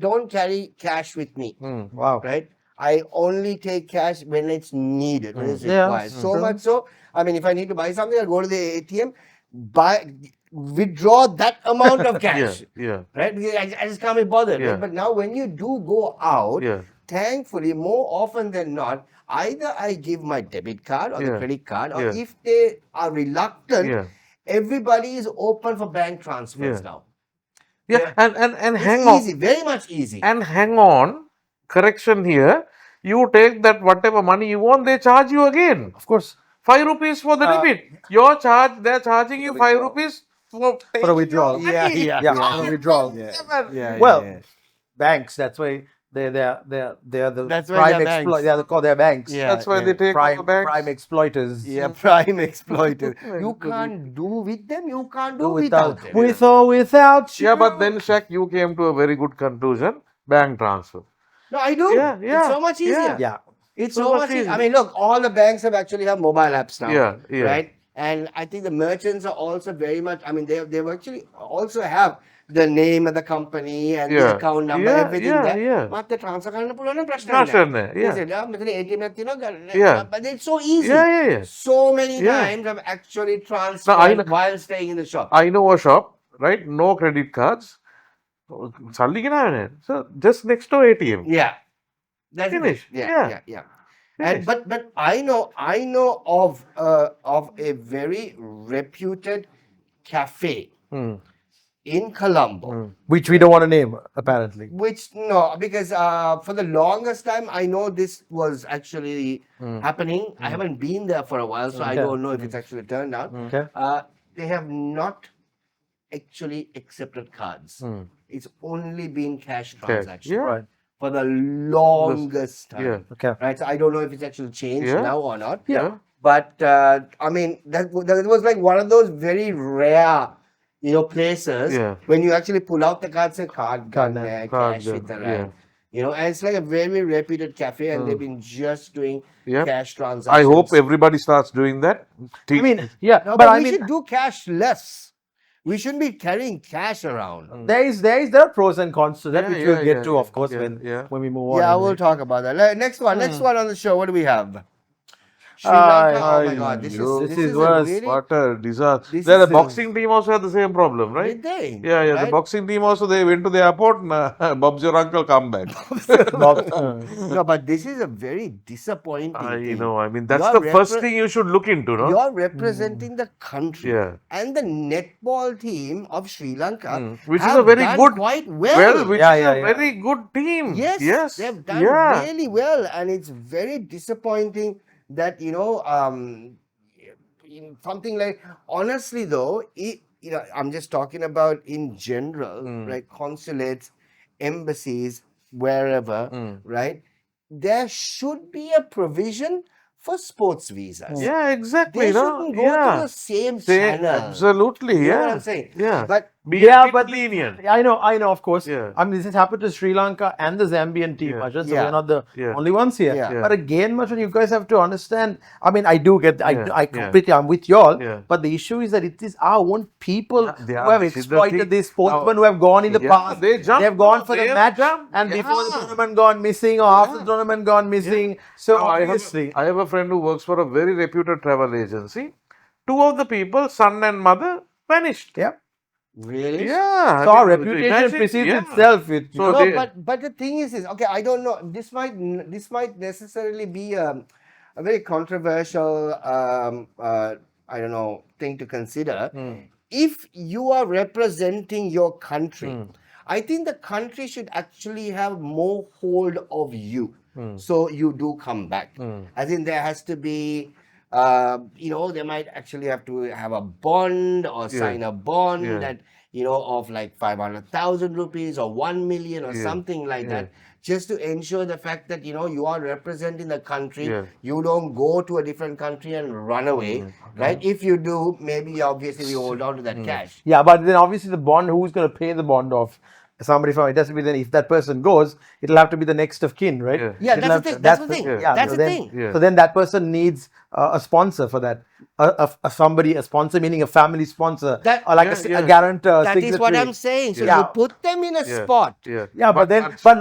don't carry cash with me,
Wow.
right? I only take cash when it's needed, when it's
Yeah,
required. So much so, I mean, if I need to buy something, I'll go to the ATM, withdraw that amount of cash,
Yeah.
right? Because I just can't be bothered.
Yeah.
Right? But now, when you do go out,
Yeah.
thankfully, more often than not, either I give my debit card or the
Yeah.
credit card, or
Yeah.
if they are reluctant,
Yeah.
everybody is open for bank transfers
Yeah.
now.
Yeah. And
It's
hang on.
easy, very much easy.
And hang on. Correction here. You take that whatever money you want, they charge you again.
Of course.
5 rupees for the debit. They're charging you 5 rupees for
For a withdrawal.
Yeah.
For a withdrawal.
Yeah,
Well,
yeah.
banks. That's why they're the
That's why
prime
they're banks.
exploiters. They're called their banks.
Yeah.
That's why they take over banks.
Prime exploiters.
Yeah, prime exploiter. You can't do with them, you can't do without them.
With or without you.
Yeah, but then, Shaq, you came to a very good conclusion. Bank transfer.
No, I do.
Yeah, yeah,
It's so much easier.
Yeah.
It's
So
so
much
much easier.
easier.
I mean, look, all the banks have actually have mobile apps now.
Yeah.
Right? And I think the merchants are also very much, I mean, they actually also have the name of the company and the
Yeah.
account number,
Yeah,
everything
yeah,
there.
yeah.
But transfer කරන්න පුළුවන් නම් ප්‍රශ්න
ප්‍රශ්න
නැහැ.
නැහැ, yeah.
Is it? මෙතන ATM එකක් තියෙනවා.
Yeah.
But it's so easy.
Yeah.
So many
Yeah.
times I've actually
I
transferred
know-
while staying in the shop.
I know a shop, right? No credit cards. සල්ලි ගෙනාවේ නැහැ. So just next to ATM.
Yeah. That's the
Finish.
thing.
Yeah.
Yeah. And but I know of a very reputed cafe in Colombo,
Which we don't want to name, apparently.
which no, because for the longest time I know this was actually happening. I haven't been there for a while, so I
Okay.
don't know if it's actually turned out.
Okay.
They have not actually accepted cards. It's only been cash transactions
Yeah.
Right.
for the longest time.
Yeah.
Okay.
Right, so I don't know if it's actually changed
Yeah.
now or not.
Yeah.
But I mean, that was like one of those very rare, places
Yeah.
when you actually pull out the card, say card,
Card,
there,
card,
cash
yeah,
with the
yeah.
right. And it's like a very reputed cafe, and they've been just doing
Yeah.
cash transactions.
I hope everybody starts doing that.
I mean, yeah.
No,
but
but
I
we
mean,
should do cash less. We shouldn't be carrying cash around.
there are pros and cons to that,
Yeah,
which
yeah,
we'll get
yeah,
to, of course,
yeah.
when we move on.
Yeah,
anyway.
we'll talk about that. Next one on the show. What do we have? Sri Lanka. Oh my God, this is
worse.
really.
What a disaster.
This
The
is a-
boxing team also had the same problem, right?
Did they?
Yeah. The
Right?
boxing team also, they went to the airport. Bob's your uncle, come back.
No, but this is a very disappointing
I
thing.
know. I mean, that's
You're
the first thing you should look into, no?
You're representing the country,
Yeah.
and the netball team of Sri Lanka,
Which is
have
a very
done
good,
quite well.
which
Yeah,
is
yeah,
a
yeah.
very good team.
Yes, they've done
yeah.
really well, and it's very disappointing that in something like, honestly though, I'm just talking about in general, right? Consulates, embassies, wherever, right? There should be a provision for sports visas.
Yeah, exactly.
They
no?
shouldn't go
yeah.
to the same
Say-
channel.
Absolutely,
You
yeah.
know what I'm saying?
Yeah.
But
be a bit
but
lenient.
I know, of course.
Yeah.
I mean, this has happened to Sri Lanka and the Zambian team,
Yeah.
Ajay, so
Yeah.
we're not the
Yeah.
only ones here.
Yeah.
But again, Machan, you guys have to understand. I mean, I do get,
Yeah.
I completely, I'm with you all.
Yeah.
But the issue is that it is our own people
They
who
are-
have
see, the
exploited
thing-
these sportsmen
now-
who have gone in the
Yeah,
past.
they jump,
have gone
no,
for
they
the
have
match,
jumped.
and before the
Yeah.
tournament gone missing, or after the tournament gone missing. So
Now,
obviously,
I have a friend who works for a very reputed travel agency. Two of the people, son and mother, vanished.
yeah.
Really?
Yeah.
So
I
our
mean,
reputation
imagine-
precedes
yeah.
itself.
So
No,
they-
but the thing is okay. I don't know. This might necessarily be a very controversial I don't know thing to consider. If you are representing your country, I think the country should actually have more hold of you, so you do come back. As in, there has to be. They might actually have to have a bond or sign a bond
Yeah.
that of like 500,000 rupees or 1 million or something like that, just to ensure the fact that you are representing the country.
Yeah.
You don't go to a different country and run away, right? If you do, maybe obviously we hold on to that cash.
Yeah, but then obviously the bond, who's going to pay the bond off? Somebody from it has to be, then if that person goes, it'll have to be the next of kin, right?
Yeah.
Yeah,
It'll
that's
have
the
to-
thing. That's the thing.
Yeah,
That's
so
the
then,
thing.
Yeah.
So then that person needs a sponsor for that. A sponsor meaning a family sponsor,
That-
or like a guarantor.
That is what
signatory.
I'm saying. So
Yeah.
you put them in a
Yeah.
spot.
Yeah.
Yeah, but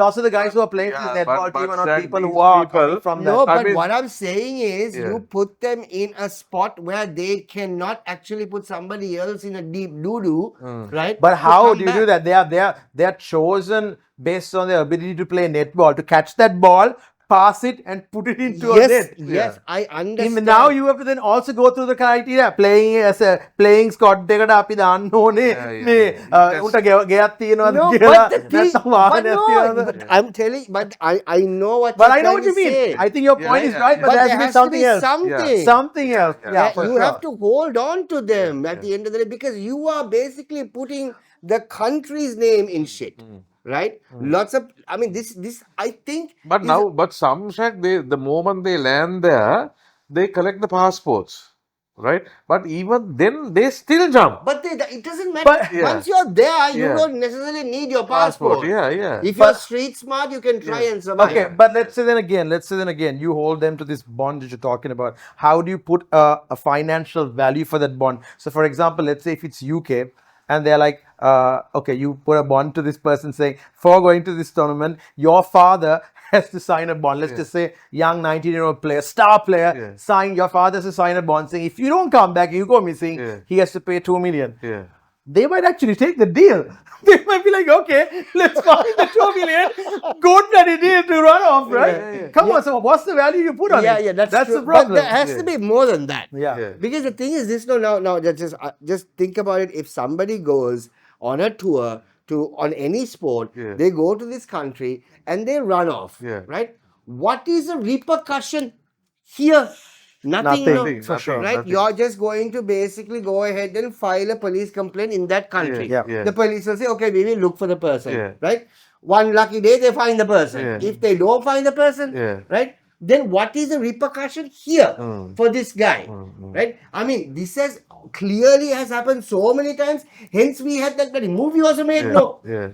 lots of the guys who are playing for this netball team are not
Zach,
people
these
who are
people-
coming from
No,
that.
I
but
mean-
what I'm saying is
Yeah.
you put them in a spot where they cannot actually put somebody else in a deep doo-doo, right?
But
to
how
come
do you do
back.
that? They are chosen based on their ability to play netball, to catch that ball, pass it, and put it into a
Yes,
net.
yes, I understand.
Now you have to then also go through the criteria. Playing squad එකට අපි දාන්න ඕනේ මේ උන්ට ගෙයක් තියෙනවද
No,
කියලා
but the thing,
නැත්නම්
but
වාහනයක්
no,
තියෙනවද?
but I'm telling, but I know what
But
you're
I know
trying
what you
to
mean.
say.
I think your point is right, but,
But
there
there
has
has
to
to
be
be
something else.
something.
Something else. Yeah,
Yeah,
for
you
sure.
have to hold on to them at the end of the day, because you are basically putting the country's name in shit, right? Lots of, I mean, this I think.
But
is-
now, but some Shaq, the moment they land there, they collect the passports, right? But even then, they still jump.
But it doesn't matter.
But-
Yeah.
Once you're there, you
Yeah.
don't necessarily need your passport.
Yeah, yeah.
If you're street smart, you can try and survive.
Okay, but let's say then again, you hold them to this bond that you're talking about. How do you put a financial value for that bond? So, for example, let's say if it's UK and they're like, okay, you put a bond to this person saying, for going to this tournament, your father has to sign a bond. Let's just say young 19-year-old player, star player, your father has to sign a bond saying, if you don't come back, you go missing, he has to pay 2 million.
Yeah.
They might actually take the deal. They might be like, okay, let's find the 2 million. Good bloody deal to run off, right? Come on, so what's the value you put on
Yeah,
it?
yeah, that's true.
the problem.
But there has to be more than that.
Yeah.
Yeah.
Because the thing is this, now just think about it. If somebody goes on a tour on any sport,
Yeah.
they go to this country and they run off,
Yeah.
right? What is the repercussion here? Nothing,
Nothing, for sure.
right?
Nothing.
You're just going to basically go ahead and file a police complaint in that country.
Yeah.
Yeah.
The police will say, okay, we will look for the person,
Yeah.
right? One lucky day they find the person.
Yeah.
If they don't find the person,
Yeah.
right? Then what is the repercussion here for this guy, right? I mean, this clearly has happened so many times. Hence, we had that bloody movie also made. No,
Yeah.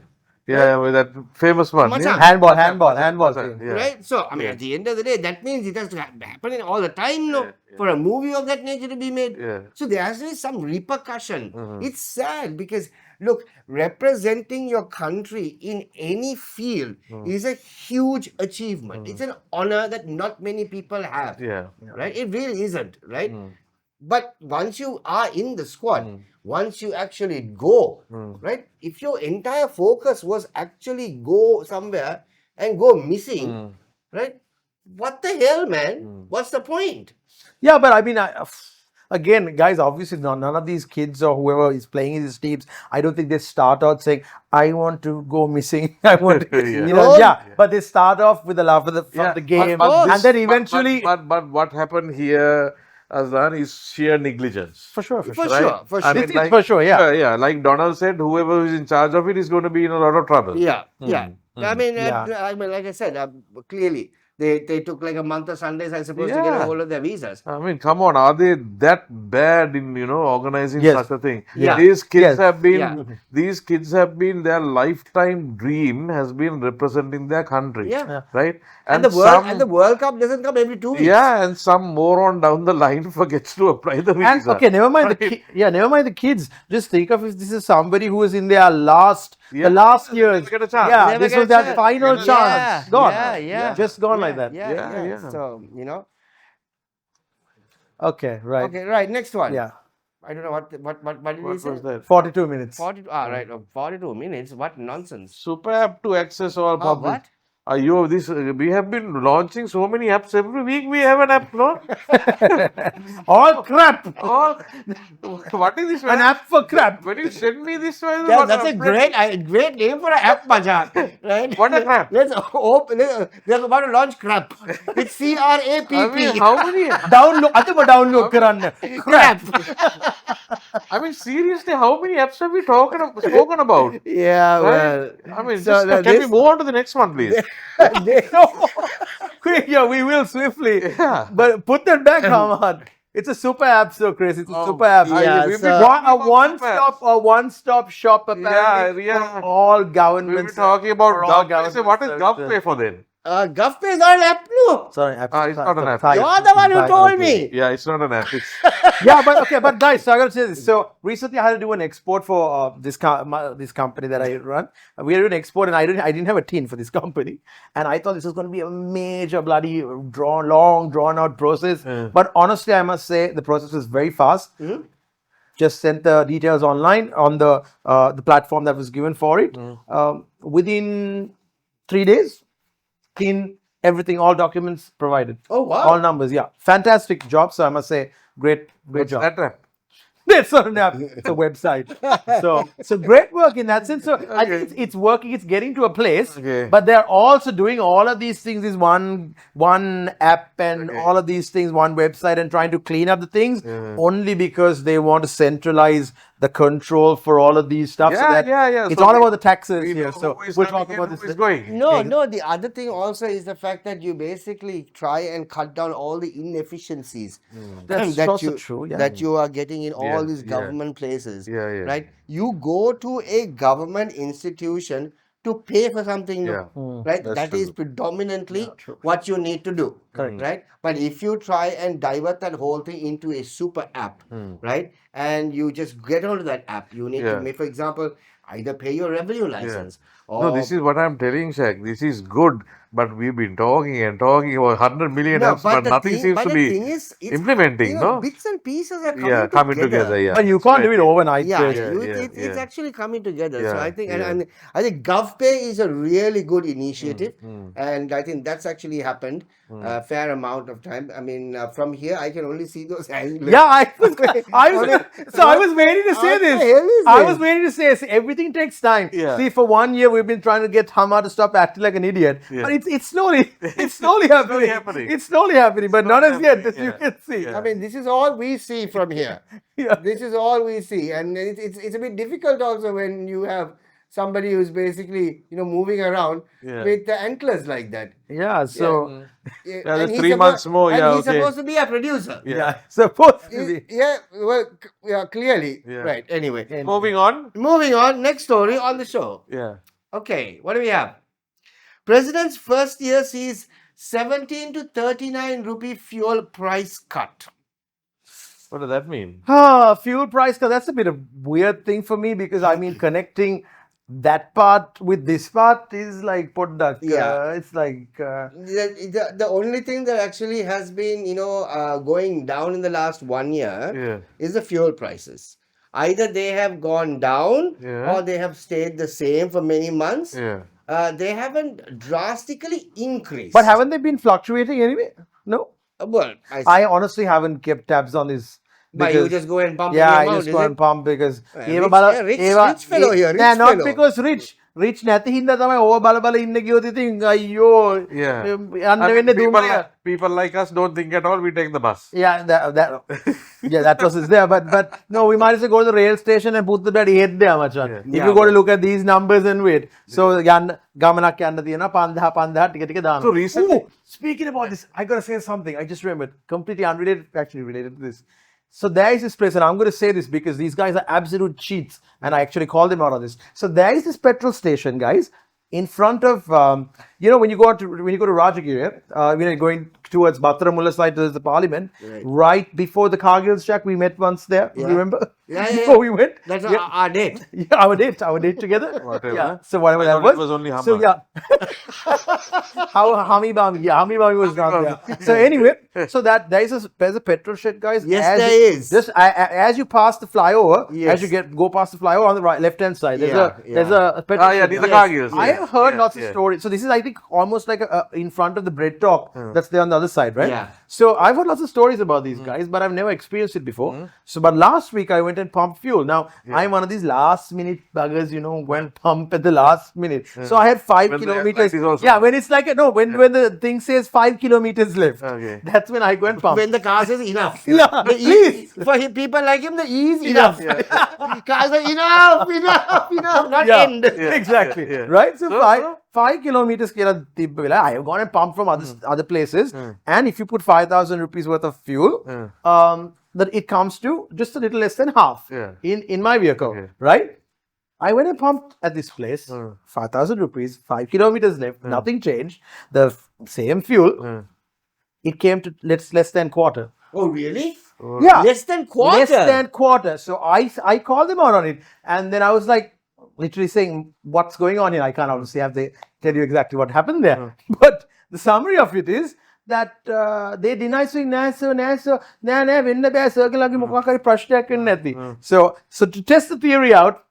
Yeah, with that famous one.
Macha.
Yeah.
Handball
Macha,
thing.
yeah.
right? So, I mean, at the end of the day, that means it has to happen in all the time, no? For a movie of that nature to be made.
Yeah.
So, there has to be some repercussion. It's sad because, look, representing your country in any field is a huge achievement. It's an honor that not many people have.
Yeah.
Right? It really isn't, right? But once you are in the squad, once you actually go, right? If your entire focus was actually go somewhere and go missing, right? What the hell, man? What's the point?
Yeah, but I mean, again, guys, obviously none of these kids or whoever is playing in these teams, I don't think they start out saying, I want to go missing. I want to,
Yeah.
you know,
No.
yeah. But they start off with the love of the game. And then eventually...
But what happened here, Azlan, is sheer negligence.
For sure.
For sure, for
I
sure.
mean,
It's for sure, yeah.
Yeah, like Donald said, whoever is in charge of it is going to be in a lot of trouble.
Yeah, yeah. I mean,
Yeah.
like I said, clearly, they took like a month of Sundays, I suppose, to get a
Yeah.
hold of their visas.
I mean, come on, are they that bad in organizing
Yes.
such a thing?
Yeah.
These kids
Yes.
have been
Yeah.
these kids have been their lifetime dream has been representing their country.
Yeah.
Right?
And the World Cup doesn't come every 2 weeks.
yeah, and some moron down the line forgets to apply the visa.
And okay, never mind never mind the kids. Just think of if this is somebody who is in their the last
they
years.
never get a chance.
Yeah,
Never
this
get
was
a
their
chance.
final
Yeah.
chance. Gone.
Yeah.
Just gone like that.
Yeah.
So,
Okay, right.
Okay, right. Next one.
Yeah.
I don't know what did he
What
say?
was that?
42 minutes.
42. Right. 42 minutes. What nonsense.
Super app to access all public.
What?
We have been launching so many apps every week. We have an app, no?
All crap.
All, what is this?
An app for crap.
When you send me this one,
Yeah,
what
that's a great name for an app, Majak. Right?
What a crap.
Let's open. They're about to launch crap. It's CRAPP.
I mean, how many?
Download. download karan.
crap.
I mean, seriously, how many apps have we spoken about?
Yeah,
Right?
well.
I mean,
so
just, can we move on to the next one, please?
Quick, yeah, we will swiftly.
Yeah.
But put that back, Hamad. It's a super app, so Chris. It's a super app.
yeah,
we've
so-
been talking about super apps.
one-stop shop apparently
Yeah.
for all
We
government.
were talking about
for all
GovPay. So what is
government
GovPay for then?
GovPay is not an app, no.
Sorry, app.
It's not an app.
You're the one who told me.
Yeah, it's not an app. It's,
Yeah, but guys, so I gotta say this. So recently, I had to do an export for this company that I run. We had to do an export, and I didn't have a tin for this company, and I thought this was going to be a major bloody long drawn out process. But honestly, I must say the process was very fast. Just sent the details online on the platform that was given for it. Within 3 days, clean everything, all documents provided.
Oh, wow.
All numbers, yeah. Fantastic job. So I must say, great
what's
job.
that app?
It's not an app, it's a website. So great work in that sense. So I think it's working, it's getting to a place,
Okay.
but they're also doing all of these things, is one app and all of these things, one website, and trying to clean up the things only because they want to centralize the control for all of these stuff.
Yeah.
It's
So
all
we-
about the taxes
We
here.
know
So
who is
we'll
coming
talk
and
about
who
this.
is going.
No, the other thing also is the fact that you basically try and cut down all the inefficiencies
That's also true, yeah.
that you are getting in all
Yeah,
these
yeah.
government places.
Yeah.
Right? You go to a government institution to pay for something new,
Yeah.
right?
That's
That is
true.
predominantly what you need to do,
Correct.
right? But if you try and divert that whole thing into a super app, right, and you just get onto that app, you need to
Yeah.
make, for example, either pay your revenue license or
No, this is what I'm telling Shaq. This is good, but we've been talking and talking about 100 million
No,
apps, but
the
nothing
thing-
seems
but
to
the
be
thing is, it's,
implementing, no?
bits and pieces are
Coming together. Yeah.
But you can't do it overnight.
Yeah,
Chris.
it's actually coming together. So
Yeah,
I think,
yeah.
and I think GovPay is a really good initiative, and I think that's actually happened a fair amount of time. I mean, from here I can only see those hands.
Yeah, I was waiting to say
What the
this.
hell is
I
this?
was waiting to say everything takes time.
Yeah.
See, for 1 year we've been trying to get Hama to stop acting like an idiot,
Yeah.
but it's slowly happening.
happening.
It's slowly happening, but not as yet,
happening,
as you
yeah.
can see.
Yeah.
I mean, this is all we see from here.
Yeah.
This is all we see, and it's a bit difficult also when you have somebody who's basically moving around
Yeah.
with the antlers like that.
Yeah, so
Yeah,
Yeah,
and
the
he's
3 months more,
and
yeah,
he's
okay.
supposed to be a producer.
yeah, supposed to be.
Yeah, clearly.
Yeah.
Right. Anyway,
Moving on.
moving on. Next story on the show.
Yeah.
Okay, what do we have? President's first year sees 17 to 39 rupee fuel price cut.
What does that mean?
Fuel price cut, that's a bit of weird thing for me because I mean connecting that part with this part is like product.
Yeah.
It's like
The only thing that actually has been going down in the last 1 year
Yeah.
is the fuel prices. Either they have gone down
Yeah.
or they have stayed the same for many months.
Yeah.
They haven't drastically increased.
But haven't they been fluctuating anyway? No.
Well,
I honestly haven't kept tabs on this.
but you just go and pump
Yeah,
the
I
amount,
just
is
go
it?
and pump because
Rich fellow here, rich
Nah, not
fellow.
because rich. rich නැති හින්දා තමයි ඕව බල බල ඉන්න ගියොත් ඉතින් අයියෝ
Yeah.
යන්න
I mean,
වෙන්නේ
people,
දුම්රිය.
people like us don't think at all. We take the bus.
Yeah, that process is there. But no, we might as well go to the rail station and put the bloody head there, Machan.
Yeah.
If
Yeah,
you go to
but-
look at these numbers and wait. So ගමනක් යන්න තියෙනවා 5000 ටික දානවා.
So recently-
Ooh, speaking about this, I gotta say something. I just remembered, completely unrelated, actually related to this. So there is this place, and I'm going to say this because these guys are absolute cheats, and I actually call them out on this. So there is this petrol station, guys, in front of when you go to Rajagiri, when you're going towards Battaramulla side towards the Parliament, right before the Cargill Shaq, we met once there.
Yeah.
Remember?
Yeah.
Before we went.
That's
Yeah.
our date.
Yeah, our date together.
Whatever.
Yeah. So whatever
I
that
thought
was.
it was only
So
Hummer.
yeah. How Hami Bami was not there. So anyway, so that there's a petrol shed, guys.
Yes,
as
there
you,
is.
Just as you pass the flyover,
Yes.
as you go past the flyover on the right left hand side, there's a petrol
Ah, yeah,
shed.
these are
Yes.
Cargills.
I have heard lots of
yeah.
stories. So this is, I think, almost like in front of the bread talk that's there on the other side, right?
Yeah.
So I've heard lots of stories about these guys, but I've never experienced it before. So, but last week I went and pumped fuel. Now I'm one of these last minute buggers, who and pump at the last minute. So I had 5
When the
kilometers.
light is also-
Yeah, when it's like when the thing says 5 kilometers left,
Okay.
that's when I go and pump.
When the car says enough.
Yeah,
The
please.
For people like him, the E is enough. Cars are enough, not
Yeah,
end.
exactly.
yeah.
Right? So,
So-
5 kilometers කියලා තිබ්බ වෙලා I have gone and pumped from other places, and if you put 5,000 rupees worth of fuel, that it comes to just a little less than half
Yeah.
in my vehicle,
Okay.
right? I went and pumped at this place, 5,000 rupees, 5 kilometers left, nothing changed, the same fuel. It came to less than quarter.
Oh, really?
Yeah,
Less than quarter?
less than quarter. So I called them out on it, and then I was like, literally saying, what's going on here? I can't obviously have to tell you exactly what happened there. But the summary of it is that they deny saying, nah, වෙන්න බෑ, circle ලගේ මොකක් හරි ප්‍රශ්නයක් වෙන්නේ නැති. So to test the theory out,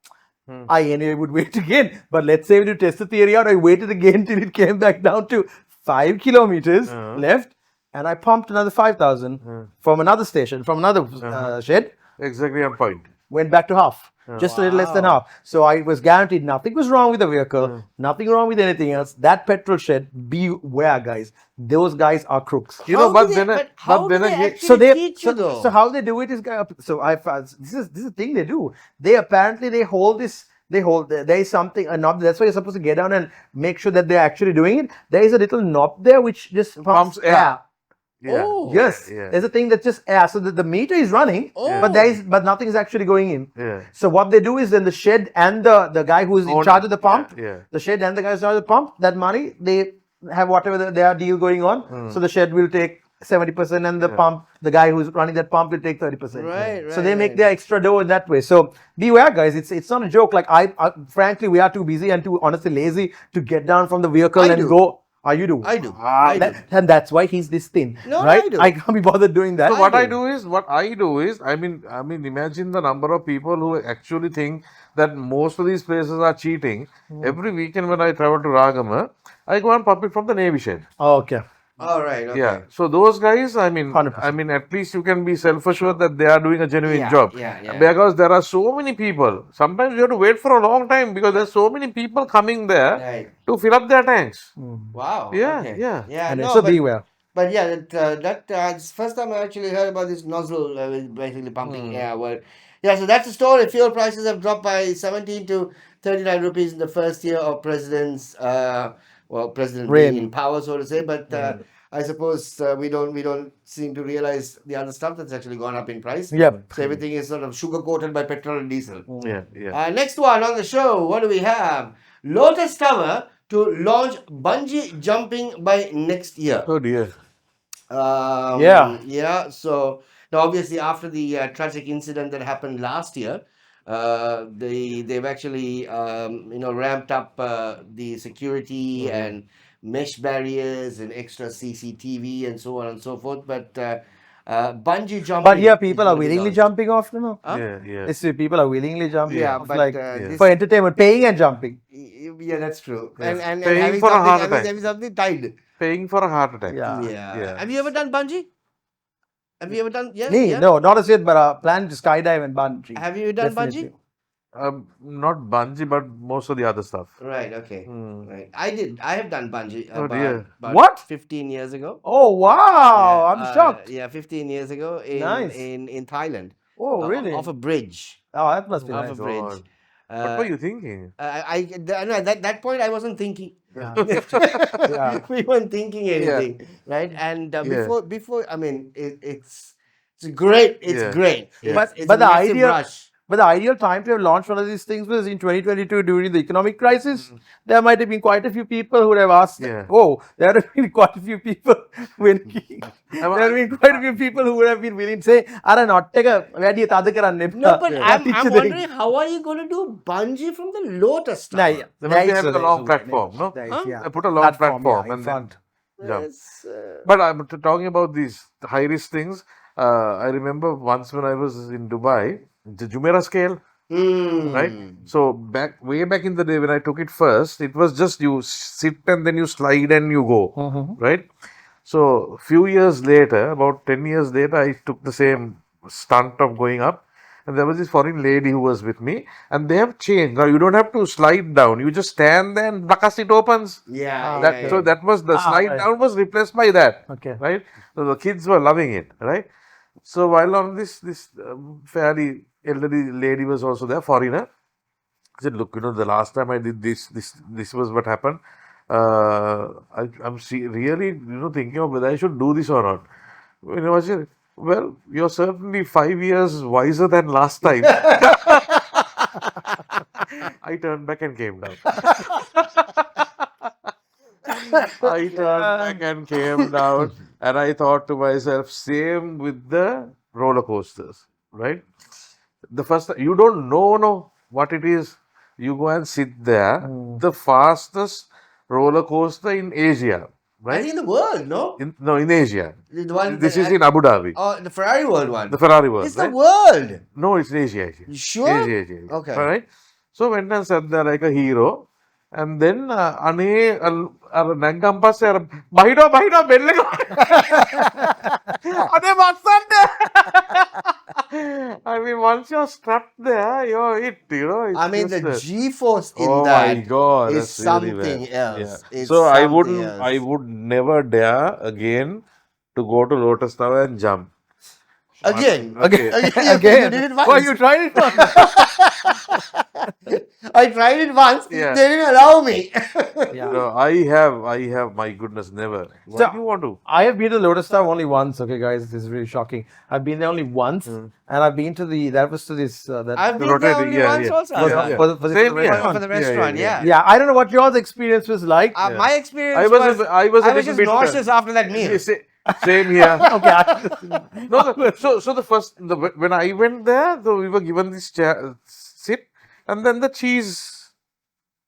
I anyway would wait again. But let's say to test the theory out, I waited again till it came back down to 5 kilometers left, and I pumped another 5,000 from another station, from another shed,
Exactly on point.
went back to half. Just a little less than half. So I was guaranteed nothing was wrong with the vehicle, nothing wrong with anything else. That petrol shed, beware, guys. Those guys are crooks.
But then again,
actually teach you though?
So how they do it is, this is the thing they do. They apparently hold this. There is something, a knob. That's why you're supposed to get down and make sure that they're actually doing it. There is a little knob there which just pumps air.
Yeah.
Oh.
Yes,
Yeah.
there's a thing that's just air. So the meter is running, but nothing is actually going in.
Yeah.
So what they do is then the shed and the guy who's in charge of the pump,
Yeah.
the shed and the guy who's in charge of the pump, that money they have whatever their deal going on. So the shed will take 70% and the pump, the guy who's running that pump will take 30%.
Right,
So they make
right.
their extra dough in that way. So beware, guys. It's not a joke. Like frankly, we are too busy and too honestly lazy to get down from the vehicle
I
and
do.
go. You do.
I do. I do.
And that's why he's this thin,
No,
right?
I do.
I can't be bothered doing that.
So what I do is, I mean, imagine the number of people who actually think that most of these places are cheating. Every weekend when I travel to Ragama, I go and pump it from the Navy shed.
Okay.
All right. Okay.
Yeah. So those guys,
100%.
I mean, at least you can be self-assured that they are doing a genuine
Yeah,
job.
yeah.
Because there are so many people. Sometimes you have to wait for a long time because there's so many people coming there
Right.
to fill up their tanks.
Wow.
Yeah,
okay.
yeah.
Yeah.
And
No,
so
but,
beware.
but yeah, it's first time I actually heard about this nozzle basically pumping air. Well, yeah. So that's the story. Fuel prices have dropped by 17 to 39 rupees in the first year of President being
Reign.
in power, so to say. But I suppose we don't seem to realize the other stuff that's actually gone up in price.
Yep.
So everything is sort of sugar coated by petrol and diesel.
Yeah, yeah.
Next one on the show, what do we have? Lotus Tower to launch bungee jumping by next year.
Oh dear.
Yeah. So now, obviously, after the tragic incident that happened last year, they've actually ramped up the security and mesh barriers and extra CCTV and so on and so forth. But bungee jumping.
But here people
is
are
gonna be
willingly
launched.
jumping off,
Yeah, yeah.
This is people are willingly jumping
Yeah,
off,
but
like
this-
for entertainment, paying and jumping.
Yeah, that's true.
Yes.
And
Paying
having
for a
something,
heart attack.
having something tied.
Paying for a heart attack.
Yeah.
Yeah.
Yeah.
Have you ever done bungee? Have you ever done? Yeah.
Me,
yeah.
no, not as yet, but planning to skydive and bungee.
Have you done
Definitely.
bungee?
Not bungee, but most of the other stuff.
Right. Okay.
Hmm.
Right. I have done bungee
Oh dear.
about
What?
15 years ago.
Oh wow!
Yeah,
I'm shocked.
yeah, 15 years ago
Nice.
in Thailand.
Oh really?
Off a bridge.
Oh, that must be
Off a
nice.
bridge.
God. What were you thinking?
No, at that point I wasn't thinking.
Yeah.
We weren't thinking anything, right? And
Yeah.
before, I mean, it's great. It's
Yeah.
great.
Yeah.
It's
But
a
the
massive
idea-
rush.
But the ideal time to have launched one of these things was in 2022 during the economic crisis. There might have been quite a few people who would have asked,
Yeah.
oh, there have been quite a few people winning. There have been quite a few people who would have been willing to say, "Ara not take a වැඩි තද කරන්න එපා."
No, but I'm
Teach them.
wondering how are you going to do bungee from the Lotus
Nah,
Tower?
yeah.
They must be
There is
having a long platform, no?
There is,
Huh?
yeah.
They put a long platform
yeah, in
and
front.
Yeah.
Yes,
But I'm talking about these high risk things. I remember once when I was in Dubai, the Jumeirah scale, right? So way back in the day when I took it first, it was just you sit and then you slide and you go, right? So few years later, about 10 years later, I took the same stunt of going up. And there was this foreign lady who was with me, and they have changed. Now you don't have to slide down; you just stand there and bakas it opens.
yeah,
That
yeah,
so that was the slide
right.
down was replaced by that.
Okay.
Right. So the kids were loving it. Right. So while on this fairly elderly lady was also there, foreigner. I said, look, the last time I did this was what happened. I'm really, thinking of whether I should do this or not. I said, well, you're certainly 5 years wiser than last time. I turned back and came down. I turned back and came down, and I thought to myself, same with the roller coasters, right? The first you don't know what it is. You go and sit there. The fastest roller coaster in Asia,
I
right?
think in the world, no?
In Asia.
The one
This
that
is in Abu Dhabi,
oh, the Ferrari World one.
the Ferrari World.
It's
right?
the world.
No, it's in Asia.
You sure?
Asia.
Okay.
All right. So went and sat there like a hero. And then අනේ අර නැංගම් පස්සේ අර බහිනවා බෙල්ල එක අනේ මස්සන්න I mean once you're strapped there you're it it's
I mean, the
just
G-force in
oh
that
my god
is
that's really
something
bad.
else.
Yeah.
It's
So
something else.
I would never dare again to go to Lotus Tower and jump
Again.
Okay.
You did it once.
Well, you tried it once.
I tried it once.
Yeah.
They didn't allow me.
Yeah.
No, I have my goodness never what
So-
do you want to
I have been to Lotus Tower only once. Okay, guys, this is really shocking. I've been there only once, and I've been to that was to this that
I've been
Rotating,
there only
yeah,
once
yeah.
also.
was
Yeah, yeah.
for the
Same here.
For the restaurant, yeah.
yeah. I don't know what yours experience was like.
My experience
I was a
I was
little
just
bit
nauseous after that meal.
Same here.
Okay.
No, so when I went there, we were given this chair, sit, and then the cheese.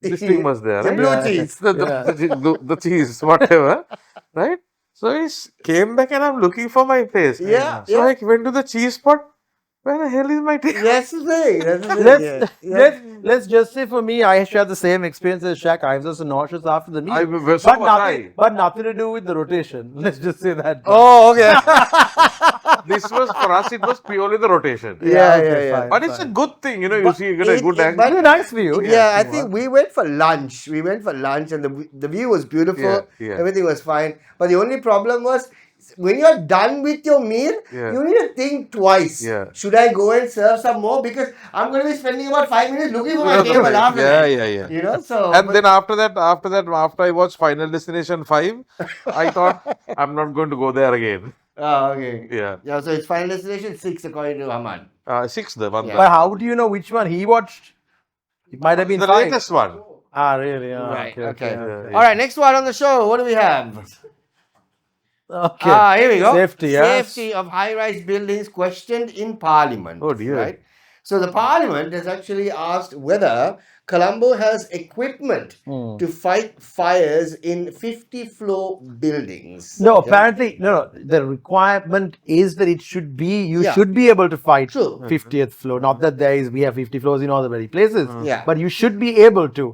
This thing was there,
The
right?
blue
Yeah.
cheese.
The cheese, whatever, right? So I came back and I'm looking for my place.
Yeah,
So I went to the cheese spot. Where the hell is my taste?
That's the thing. That's the thing.
Let's
yeah.
let's just say for me, I shared the same experience as Shaq. I was also nauseous after the meal,
So was I.
but nothing to do with the rotation. Let's just say that.
Oh, okay.
This was for us. It was purely the rotation.
okay, fine.
But it's a good thing, you see, you get a good angle.
Very nice view.
Yeah, I think we went for lunch. We went for lunch, and the view was beautiful.
Yeah, yeah.
Everything was fine. But the only problem was when you're done with your meal,
Yeah.
you need to think twice.
Yeah.
Should I go and serve some more? Because I'm going to be spending about 5 minutes looking for my table after that.
Yeah.
You know, so.
And then after I watched Final Destination 5, I thought I'm not going to go there again.
Oh, okay.
Yeah.
Yeah, so it's Final Destination 6 according to Haman.
6, the one.
Yeah.
But how do you know which one he watched? It might have been
The
5.
latest one.
Ah, really? Ah,
Right, okay.
Yeah.
All right, next one on the show. What do we have?
Okay.
Here we go.
Safety, yes.
Safety of high-rise buildings questioned in Parliament.
Oh, dear.
Right? So the Parliament has actually asked whether Colombo has equipment to fight fires in 50-floor buildings.
No,
Okay?
apparently, no. The requirement is that it should be, you
Yeah.
should be able to fight
True.
50th floor. Not that we have 50 floors in all the very places.
Yeah.
But you should be able to.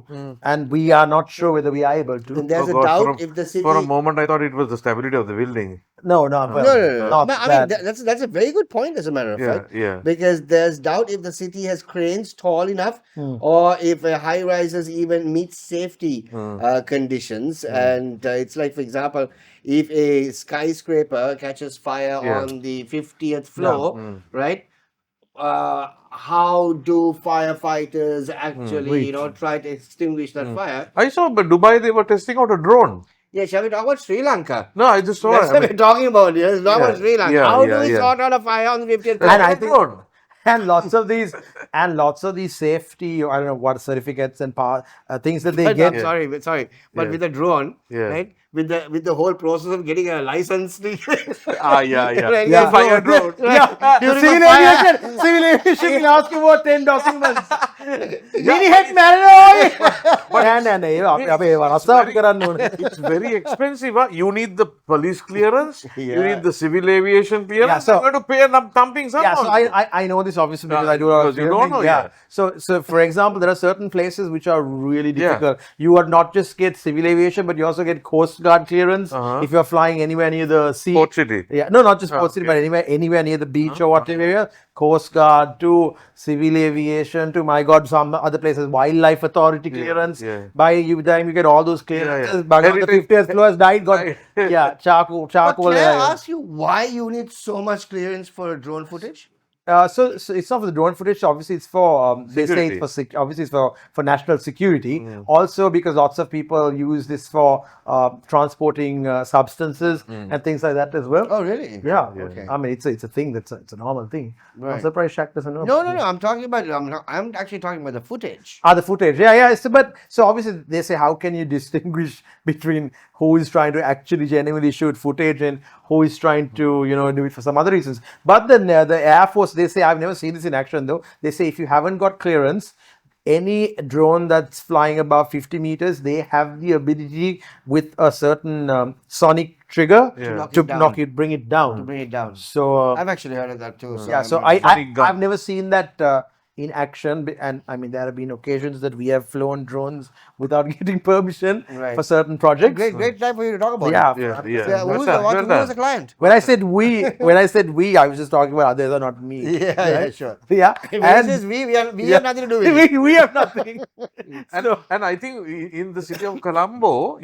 And we are not sure whether we are able to.
And there's
Oh
a
God,
doubt if the city.
for a moment, I thought it was the stability of the building.
No.
No.
Not
But, I
that.
mean, that's a very good point, as a matter of
Yeah,
fact.
yeah.
Because there's doubt if the city has cranes tall enough, or if high rises even meet safety conditions. And it's like, for example, if a skyscraper catches fire
Yeah.
on the 50th floor, right? How do firefighters actually, try to extinguish that fire?
I saw, but Dubai, they were testing out a drone.
Yeah, shall we talk about Sri Lanka?
No, I just saw
That's
it.
what we're talking about here. It's not about
Yeah,
Sri Lanka.
yeah,
How do
yeah,
we
yeah.
sort out a fire on the 50th
And I
floor?
think, and lots of these safety, I don't know what certificates and things that they
But
get.
I'm sorry, but
Yeah.
with a drone,
Yeah.
right? With the whole process of getting a license to
Yeah.
Right,
Yeah.
fire drone.
Yeah,
During
civil
a fire.
aviation will ask you about 10 documents. Mini head marriage.
It's very expensive. Huh? You need the police clearance. You
Yeah.
need the civil aviation clearance.
Yeah, so-
you have to pay a thumping sum.
Yeah, so
also.
I know this obviously because I do a lot of
because you don't
filming.
know,
Yeah.
yeah.
So for example, there are certain places which are really
Yeah.
difficult. You would not just get civil aviation, but you also get Coast Guard clearance if you're flying anywhere near the sea.
Port City.
Yeah, no, not just Port City,
okay.
but anywhere near the beach or whatever area. Coast Guard to civil aviation to, my God, some other places, Wildlife Authority clearance.
yeah.
By you time you get all those clearances,
yeah.
but the
Heritage-
50th floor has died. Got yeah, charcoal.
But can I
yeah.
ask you why you need so much clearance for drone footage?
So it's not for the drone footage. Obviously, it's for they say it's
Security.
for obviously it's for national security. Also, because lots of people use this for transporting substances and things like that as well.
Oh, really?
Yeah.
Okay.
I mean, it's a thing it's a normal thing. I'm
Right.
surprised Shaq doesn't know.
No. I'm talking about. I'm actually talking about the footage.
The footage. Yeah. So obviously they say, how can you distinguish between who is trying to actually genuinely shoot footage and who is trying to do it for some other reasons? But then the Air Force, they say, I've never seen this in action though. They say if you haven't got clearance, any drone that's flying above 50 meters, they have the ability with a certain sonic trigger
To
to bring it down.
Bring it down.
So
I've actually heard of that too.
yeah, so
Sonic gun.
I've never seen that in action, and I mean there have been occasions that we have flown drones without getting permission
Right.
for certain projects.
Great time for you to talk about.
Yeah.
it.
Yeah.
Yeah, who was the client?
When I said we, I was just talking about others, are not me.
Yeah, sure.
Yeah,
When
and
it says we have nothing to do with it.
we have nothing.
And I think in the city of Colombo,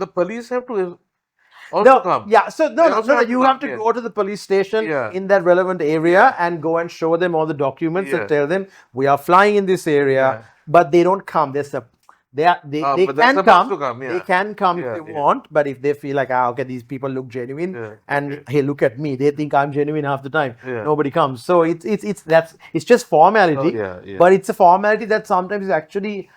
the police have to also
No,
come.
yeah. So
They
no,
also have to
you
come,
have to
yeah.
go to the police station
Yeah.
in that relevant area and go and show them all the documents
Yeah.
that tell them we are flying in this area,
Yeah.
but they don't come. They
but they're
can
supposed
come.
to come, yeah.
They can come
Yeah,
if they
yeah.
want, but if they feel like okay, these people look genuine,
Yeah.
and hey, look at me, they think I'm genuine half the time.
Yeah.
Nobody comes. So it's just formality.
Oh, yeah.
But it's a formality that sometimes is actually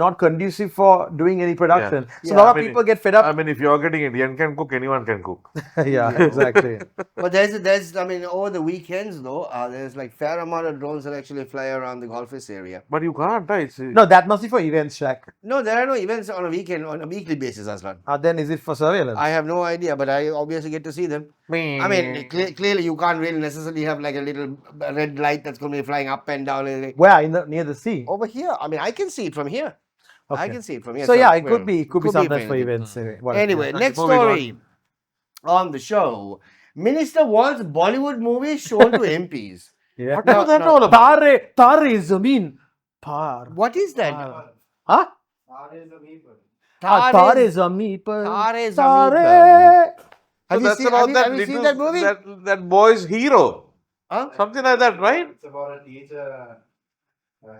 not conducive for doing any production. So
Yeah.
a lot of
I mean,
people get fed up.
I mean, if you're getting Indian can cook, anyone can cook.
Yeah, exactly.
But there's I mean over the weekends though, there's like fair amount of drones that actually fly around the Golfers area.
But you can't, right?
No, that must be for events, Shaq.
No, there are no events on a weekly basis, Azlan.
Then is it for surveillance?
I have no idea, but I obviously get to see them. I mean, clearly you can't really necessarily have like a little red light that's going to be flying up and down.
Where? Near the sea?
Over here, I mean, I can see it from here. I
Okay.
can see it from here.
So yeah, it
well,
could be sometimes for
anything.
events. Whatever.
Anyway,
Okay,
next
moving on.
story on the show. Minister wants Bollywood movies shown to MPs.
Yeah.
What was that all about?
Tare Zameen. Par.
What is that?
Huh? Tare Zameen.
Tare Zameen
Tare.
So that's about
have you seen that movie?
That boy's hero.
Huh?
Something like that, right?
It's about a teacher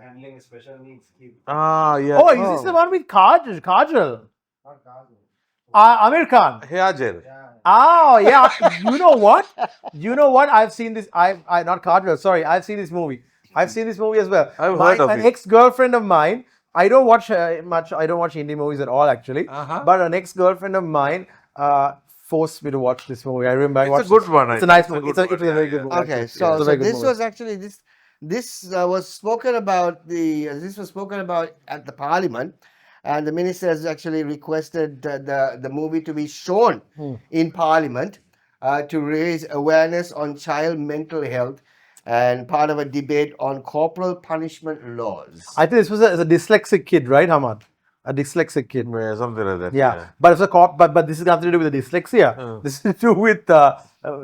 handling special needs kids.
Ah, yeah.
Oh, is this the one with Kajal?
Not Kazoo.
Amir Khan.
Hajar.
Yeah.
Oh yeah. You know what? I've seen this. I not Kajal. Sorry, I've seen this movie. I've seen this movie as well.
I've heard of
an
it.
ex-girlfriend of mine. I don't watch much. I don't watch Hindi movies at all, actually.
Uh-huh.
But an ex-girlfriend of mine forced me to watch this movie. I remember. I
It's a
watched
good
it.
one, I
It's a
think.
nice
It's a
movie.
good
It's a
one.
very good movie.
Okay,
It's
so
a very good
this
movie.
was actually this. this was spoken about this was spoken about at the parliament, and the minister has actually requested the movie to be shown in parliament to raise awareness on child mental health and part of a debate on corporal punishment laws.
I think this was a dyslexic kid, right, Hamad? A dyslexic kid.
Yeah, something like that.
Yeah, but it's a but this is nothing to do with the dyslexia. This is to do with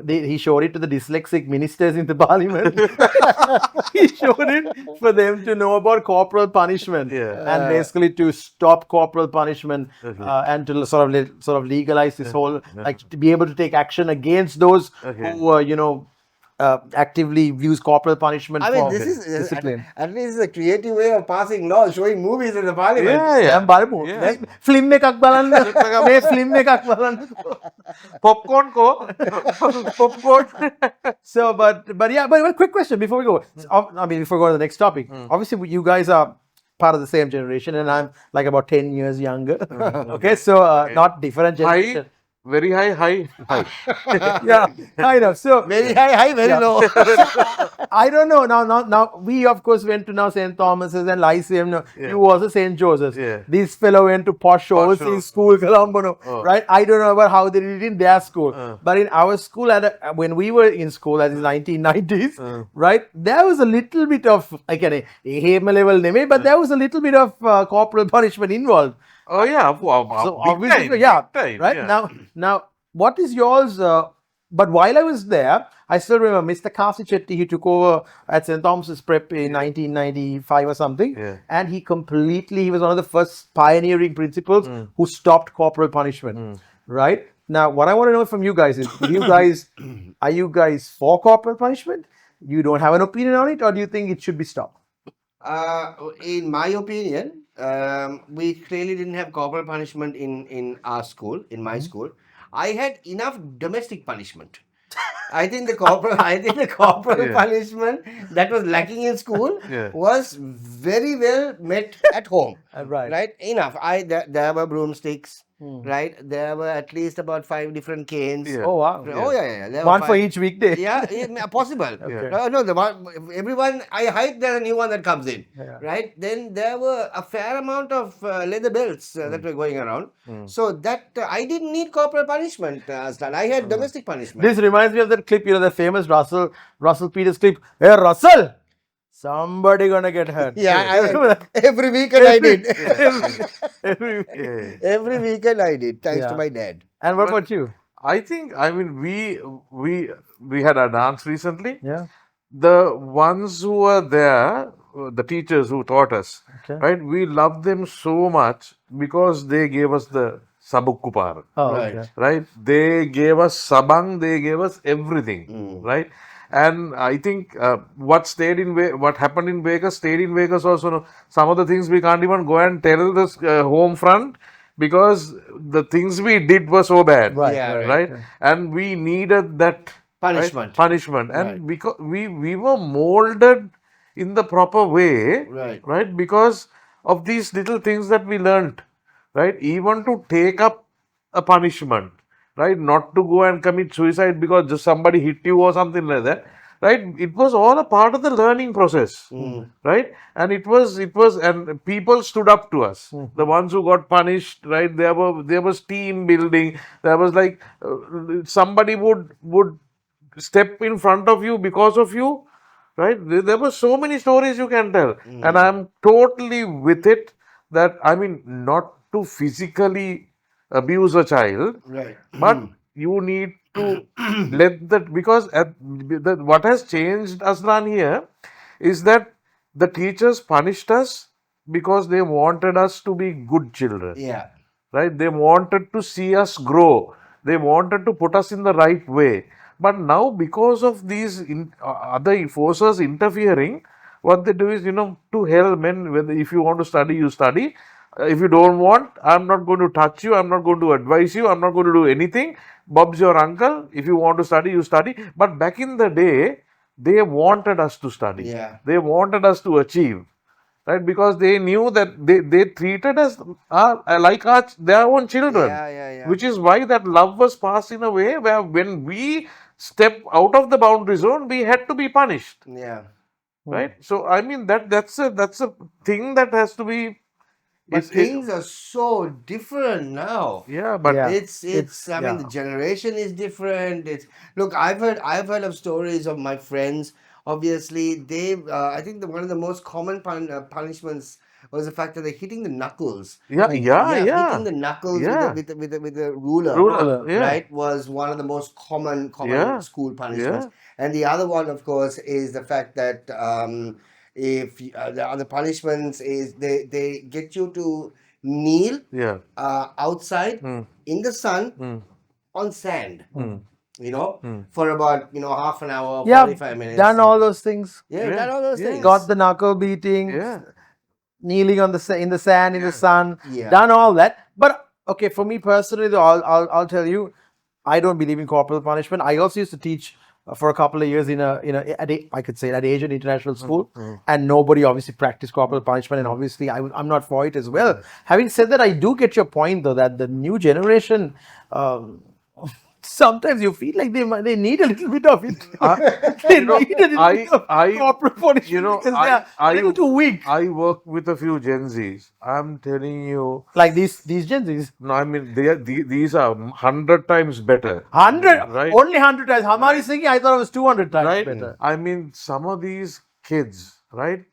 he showed it to the dyslexic ministers in the parliament. He showed it for them to know about corporal punishment and basically to stop corporal punishment and to sort of legalize this whole like to be able to take action against those who actively use corporal punishment
I mean,
for
this is
discipline.
at least it's a creative way of passing laws, showing movies in the parliament.
දැන් බලමු. Film එකක් බලන්න. මේ film එකක් බලන්න.
Popcorn ko. Popcorn.
So, but yeah, but quick question before we go. I mean, before we go to the next topic. Obviously, you guys are part of the same generation, and I'm like about 10 years younger. Okay, so not different generation.
Very high.
Yeah, kind of. So
Very high, very low.
I don't know. Now we of course went to now St. Thomas's and Lyceum. No, you also St. Joseph's.
Yeah.
This fellow went to posh overseas school, Colombo. No, right? I don't know about how they did it in their school, but in our school, when we were in school, as in 1990s, right? There was a little bit of again a level name, but there was a little bit of corporal punishment involved.
Oh yeah.
So
Big
obviously,
time,
yeah,
big time,
right
yeah.
now, what is yours? But while I was there, I still remember Mr. Kasi Chetty. He took over at St. Thomas's Prep in 1995 or something, and he was one of the first pioneering principals who stopped corporal punishment. Right now, what I want to know from you guys is, are you guys for corporal punishment? You don't have an opinion on it, or do you think it should be stopped?
In my opinion, we clearly didn't have corporal punishment in our school, in my school. I had enough domestic punishment. I think the corporal punishment that was lacking in school was very well met at home. Right? Enough. There were broomsticks. Right? There were at least about 5 different canes.
Oh wow!
Oh yeah. There
One
were
for
5.
each weekday.
Yeah, possible. No, the one everyone I hike, there's a new one that comes in, right? Then there were a fair amount of leather belts that were going around. So that I didn't need corporal punishment, Azlan. I had domestic punishment.
This reminds me of that clip, the famous Russell Peters clip. Hey Russell, somebody gonna get hurt.
Yeah, every weekend I did.
Every
Every weekend I did, thanks to my dad.
And what about you?
I mean, we had a dance recently.
Yeah.
The ones who were there, the teachers who taught us, right? We loved them so much because they gave us the sabukupar.
Oh,
Right.
okay.
Right? They gave us sabang, they gave us everything, right? And I think what happened in Vegas stayed in Vegas also. No? Some of the things we can't even go and tell this home front because the things we did were so bad,
Right.
Yeah,
right? And we needed that
Punishment.
punishment, and because we were molded in the proper way,
Right.
because of these little things that we learned, right? Even to take up a punishment, right? Not to go and commit suicide because just somebody hit you or something like that, right? It was all a part of the learning process, right? And it was, and people stood up to us. The ones who got punished, right? There was team building. There was like somebody would step in front of you because of you, right? There were so many stories you can tell, and I'm totally with it. That I mean, not to physically abuse a child,
Right.
but you need to let that, because what has changed, Azlan, here is that the teachers punished us because they wanted us to be good children,
Yeah.
right? They wanted to see us grow. They wanted to put us in the right way. But now, because of these other forces interfering, what they do is, to hell, men, if you want to study, you study. If you don't want, I'm not going to touch you. I'm not going to advise you. I'm not going to do anything. Bob's your uncle. If you want to study, you study. But back in the day, they wanted us to study.
Yeah.
They wanted us to achieve. Right? Because they knew that they treated us like their own children.
Yeah.
Which is why that love was passed in a way where when we step out of the boundary zone, we had to be punished.
Yeah.
right? So I mean that's a thing that has to be.
But things are so different now.
Yeah, but
Yeah.
It's I mean the generation is different. It's look, I've heard of stories of my friends. Obviously, they I think one of the most common punishments was the fact that they're hitting the knuckles.
yeah,
Hitting the knuckles
yeah.
with a ruler,
Ruler, yeah,
right, was one of the most common
yeah,
school punishments.
yeah,
And the other one, of course, is the fact that the other punishments is they get you to kneel
yeah.
outside
Mm,
in the sun
mm,
on sand,
mm,
for about half an hour,
Yeah,
45 minutes.
done all those things.
Yeah,
Yeah,
done all those
yeah.
things.
Got the knuckle beating,
yeah.
kneeling on in the sand, in the sun,
Yeah.
done all that. But okay, for me personally, though, I'll tell you, I don't believe in corporal punishment. I also used to teach for a couple of years I could say at Asian International School, and nobody obviously practiced corporal punishment, and obviously I'm not for it as well. Having said that, I do get your point though that the new generation. Sometimes you feel like they need a little bit of it. They need a little bit of corporal punishment because they are a little too weak.
I work with a few Gen Zs. I'm telling you,
Like these Gen Zs.
no, I mean these are 100 times better.
100,
Right.
only 100 times. Hamari thinking I thought it was 200 times
Right?
better.
I mean, some of these kids, right?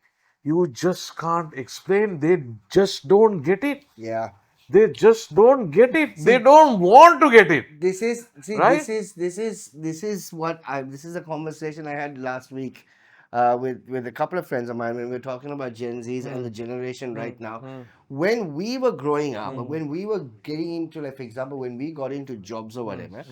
You just can't explain. They just don't get it.
Yeah.
They just don't get it. They don't want to get it.
This is
Right?
this is what this is a conversation I had last week with a couple of friends of mine when we were talking about Gen Zs and the generation right now. When we were growing up, when we were getting into, like, for example, when we got into jobs or whatever,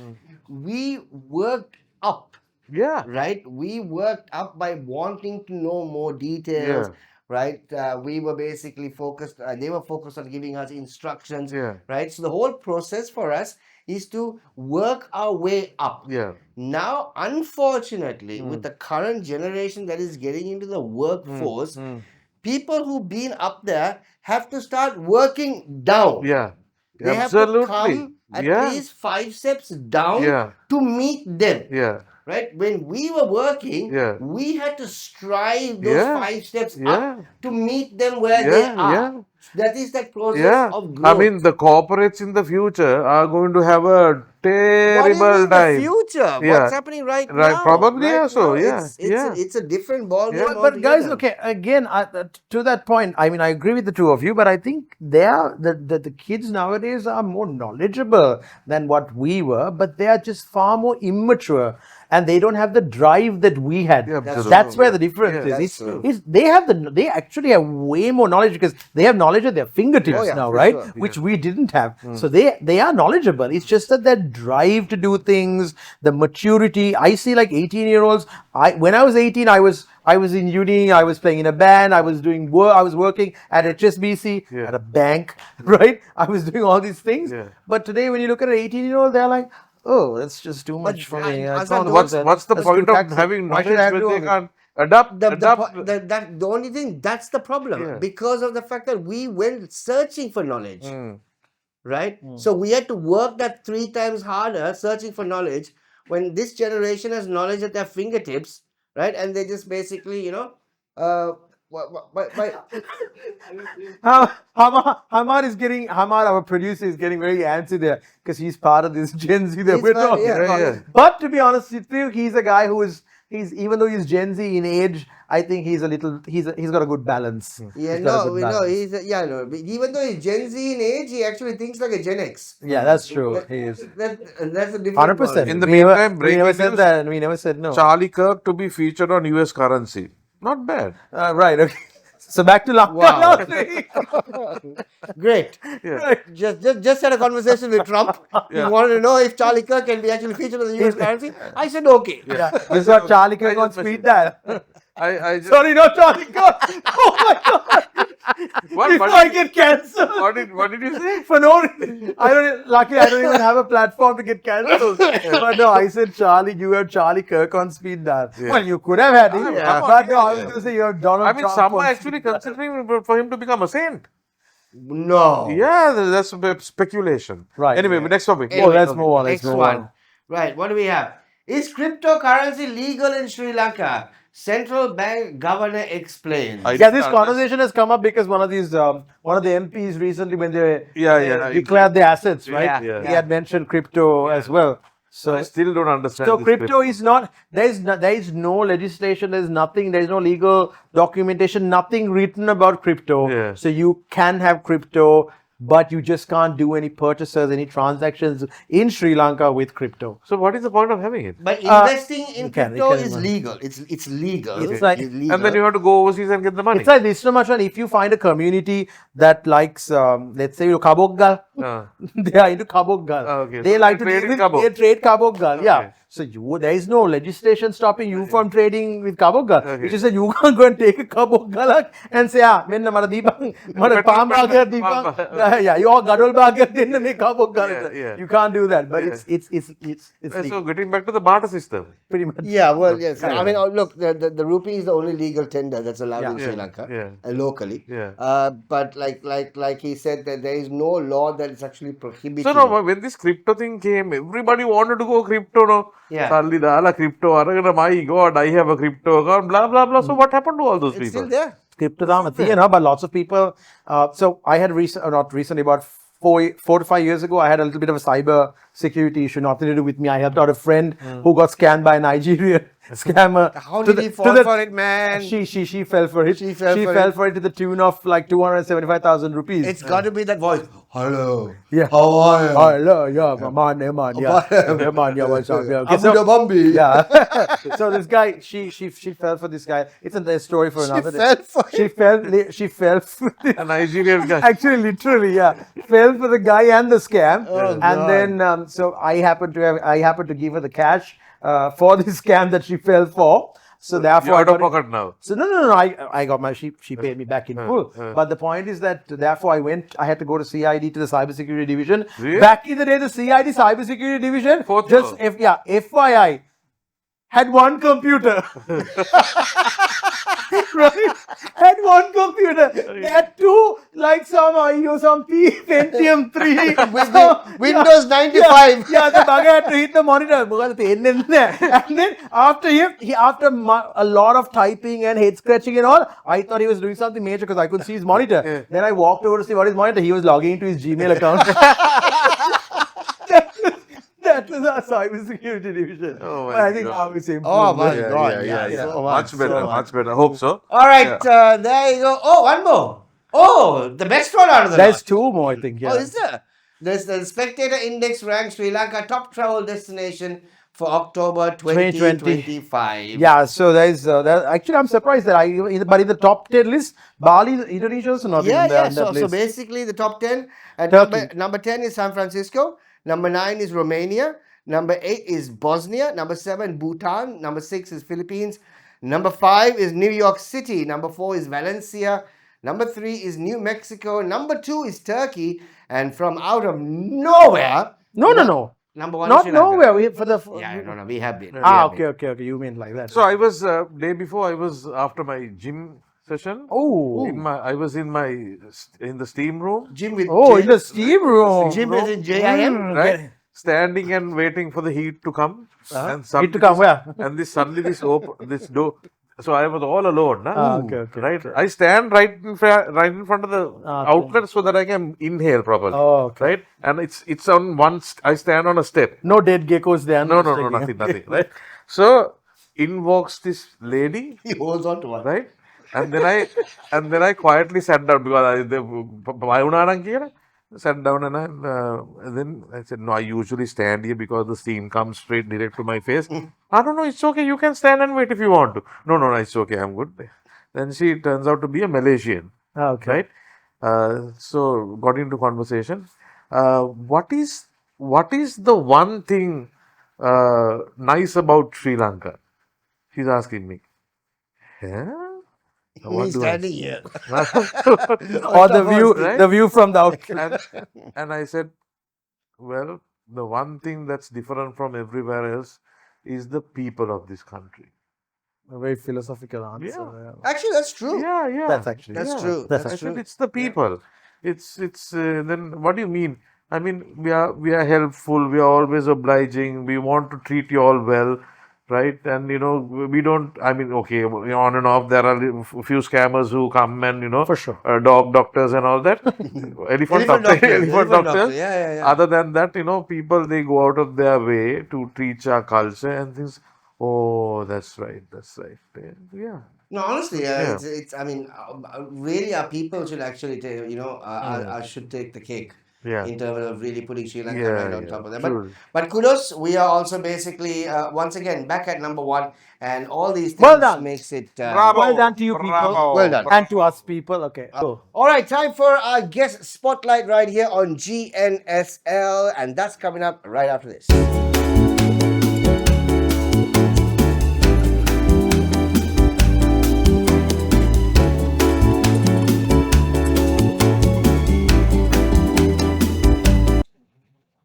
we worked up.
Yeah.
Right? We worked up by wanting to know more details.
Yeah.
Right? We were basically focused, they were focused on giving us instructions.
Yeah.
Right? So the whole process for us is to work our way up.
Yeah.
Now, unfortunately, with the current generation that is getting into the workforce, people who've been up there have to start working down.
Yeah.
They
Absolutely.
have to come at
Yeah.
least 5 steps down
Yeah.
to meet them.
Yeah.
Right? When we were working,
Yeah.
we had to strive those
Yeah.
5 steps
Yeah.
up to meet them where they
Yeah.
are.
Yeah.
That is that process
Yeah.
of growth.
I mean, the corporates in the future are going to have a
What do you
terrible
mean
time.
the future?
Yeah.
What's happening right
Right,
now?
probably
Right
also,
now,
yeah,
It's,
yeah.
it's a different ball game
But guys,
altogether.
okay, again, to that point, I mean, I agree with the two of you, but I think the kids nowadays are more knowledgeable than what we were, but they are just far more immature, and they don't have the drive that we had.
Yeah, absolutely.
That's where the difference
Yeah,
is.
that's
It's,
true.
it's they actually have way more knowledge because they have knowledge at their fingertips
Oh, yeah,
now,
for
right?
sure.
Which we didn't have. So they are knowledgeable. It's just that their drive to do things, the maturity. I see like 18-year-olds. When I was 18, I was in uni. I was playing in a band. I was doing work. I was working at HSBC,
Yeah.
at a bank, right? I was doing all these things.
Yeah.
But today, when you look at an 18-year-old, they're like, "Oh, that's just too much for me." I
Azlan,
can't do
What's
that.
what's the
That's
point
too
of
taxing.
having
Why
knowledge
should I have to
when
do
they
all that?
can't adapt?
The only thing, that's the problem.
Yeah.
Because of the fact that we went searching for knowledge.
Mm.
Right? So we had to work that 3 times harder searching for knowledge when this generation has knowledge at their fingertips, right? And they just basically,
Hamar, our producer, is getting very antsy there because he's part of this Gen Z that
He's
we're
part-
talking
yeah,
about.
yeah.
But to be honest with you, he's a guy who is even though he's Gen Z in age, I think he's got a good balance.
yeah,
He's got a
no,
good balance.
but even though he's Gen Z in age, he actually thinks like a Gen X.
Yeah, that's true. He is
That's a different
100%.
ballgame.
In the
we never,
meantime,
we
breaking
never said
news,
that, and we never said no.
Charlie Kirk to be featured on US currency. Not bad.
Right. Okay. So back to Lanka.
Wow. Great.
Yeah.
Just had a conversation with Trump. He wanted to know if Charlie Kirk can be actually featured on the US currency. I said okay.
Yeah. This got Charlie Kirk on speed dial.
I just,
Sorry, not Charlie Kirk. Oh my God.
What-
If
what
I
did-
get cancelled
what did you say?
for no reason, luckily I don't even have a platform to get cancelled. But no, I said Charlie, you have Charlie Kirk on speed dial.
Yeah.
Well, you could have had him,
Yeah.
but no, I was going to say you have Donald
I mean,
Trump
some are
on
actually considering for him to become a saint.
No.
Yeah, that's a bit speculation.
Right.
Anyway, next topic.
Oh, let's move on. Let's
Next
move
one.
on.
Right, what do we have? Is cryptocurrency legal in Sri Lanka? Central Bank Governor explains.
I
Yeah,
didn't
this
understand.
conversation has come up because one of the MPs recently, when they
Yeah.
declared the assets, right?
Yeah.
He had mentioned crypto as well.
I
So,
still don't understand.
so
this
crypto is not. There is no legislation. There is nothing. There is no legal documentation. Nothing written about crypto.
Yeah.
So you can have crypto, but you just can't do any purchases, any transactions in Sri Lanka with crypto.
So what is the point of having it?
But investing in
you can
crypto is
even-
legal. It's legal.
It's like-
It's legal.
And then you have to go overseas and get the money.
It's like this, so much fun. If you find a community that likes, let's say, kaboggal, they are into kaboggal.
Okay.
They
So
like
they
to
trade
deal
in
with,
kabog.
they trade kaboggal. Yeah.
Okay.
So there is no legislation stopping you from trading with kaboggal.
Okay.
Which is that you can't go and take a kaboggal and say, menna mara deepang, mara palm bagger deepang. Yeah, you all gadol bagger denna me kaboggal.
Yeah.
You can't do that. But
Yeah.
it's
So
legal,
getting back to the barter system.
pretty much.
Yeah, well, yes. I mean, look, the rupee is the only legal tender that's allowed in Sri
Yeah.
Lanka
Yeah.
locally.
Yeah.
But like he said, that there is no law that is actually prohibiting.
So no, when this crypto thing came, everybody wanted to go crypto, no?
Yeah.
Suddenly, the crypto, my God, I have a crypto account, blah, blah, blah. So what happened to all those
It's
people?
still there.
Crypto but lots of people. So I had not recently, about 4 to 5 years ago, I had a little bit of a cyber security issue, nothing to do with me. I helped out a friend who got scammed by a Nigerian scammer.
How did he fall for it, man?
She fell for it.
She fell for it.
To the tune of like 275,000 rupees.
It's got to be that voice. Hello.
Yeah.
How are you?
Hello, yeah, man, yeah, what's up? Yeah. Okay,
Abu Dhabi.
yeah. So this guy, she fell for this guy. It's a story for another day.
fell for
She fell for
A Nigerian guy.
Actually, literally, yeah, fell for the guy and the scam,
Oh,
and then so I happened to give her the cash for the scam that she fell for. So therefore,
You're
I
out of
got it-
pocket now.
So no. I got my she paid me back in full. But the point is that therefore I had to go to CID, to the cybersecurity division.
Really?
Back in the day, the CID cybersecurity division
Fourth
just
floor.
FYI had one computer. Right? Had one computer. They had two, like some Pentium 3
Windows 95.
Yeah, the bugger had to hit the monitor. And then after a lot of typing and head scratching and all, I thought he was doing something major because I couldn't see his monitor. Then I walked over to see what his monitor. He was logging into his Gmail account. That was our cybersecurity division.
Oh my
But I think
God.
now it's improved.
Oh my
Yeah,
God.
yeah.
So
Much better,
so
much better. I hope so.
All right, there you go. Oh, one more. Oh, the best one out of the
There's
lot.
two more, I think. Yeah.
Oh, is there? There's the Spectator Index ranks Sri Lanka top travel destination for October 2025.
Yeah, so actually I'm surprised that but in the top 10 list, Bali, Indonesia is not
Yeah,
even there
yeah.
on that
So
list.
basically, the top 10. And
Turkey.
number 10 is San Francisco. Number 9 is Romania. Number 8 is Bosnia. Number 7, Bhutan. Number 6 is Philippines. Number 5 is New York City. Number 4 is Valencia. Number 3 is New Mexico. Number 2 is Turkey. And from out of nowhere.
No.
Number 1 is
Not
Sri Lanka.
nowhere.
Yeah, no, we have been.
Okay. You mean like that?
So I was day before. I was after my gym session.
Oh,
I was in the steam room,
Gym with
in the steam room.
Gym is in JIM.
right? Standing and waiting for the heat to come. And
Heat to come where?
And suddenly this door. So I was all alone, nah?
Okay.
Right. I stand right in front of the outlet so that I can inhale properly.
Oh, okay.
Right. And it's on one. I stand on a step.
No dead geckos there.
No, nothing. Right. So in walks this lady.
He holds on to one.
Right. And then I quietly sat down because sat down and then I said, no, I usually stand here because the steam comes straight direct to my face. I don't know, it's okay, you can stand and wait if you want to. No, it's okay, I'm good. Then she turns out to be a Malaysian.
Okay.
Right? So got into conversation. What is the one thing nice about Sri Lanka? She's asking me. Yeah?
Me standing here.
Or the view from the outlet.
And I said, well, the one thing that's different from everywhere else is the people of this country.
A very philosophical answer.
Yeah.
Actually, that's true.
Yeah.
That's actually
That's true.
That's
I
That's
said
true.
it's the people. It's then what do you mean? I mean we are helpful. We are always obliging. We want to treat you all well. right? And we don't. I mean, okay, on and off there are a few scammers who come and
For sure.
dog doctors and all that, elephant doctor, elephant doctors.
Yeah.
Other than that, people they go out of their way to teach our culture and things. Oh, that's right, that's right. Yeah,
No, honestly,
yeah,
it's. I mean, really, our people should actually take. Should take the cake
yeah,
in terms of really putting Sri Lanka
yeah,
right on
yeah.
top of that.
True.
But kudos, we are also basically once again back at number one, and all these things
Well done.
makes it.
Well done to you people.
Well done.
And to us people. Okay.
All right, time for our guest spotlight right here on GNSL, and that's coming up right after this.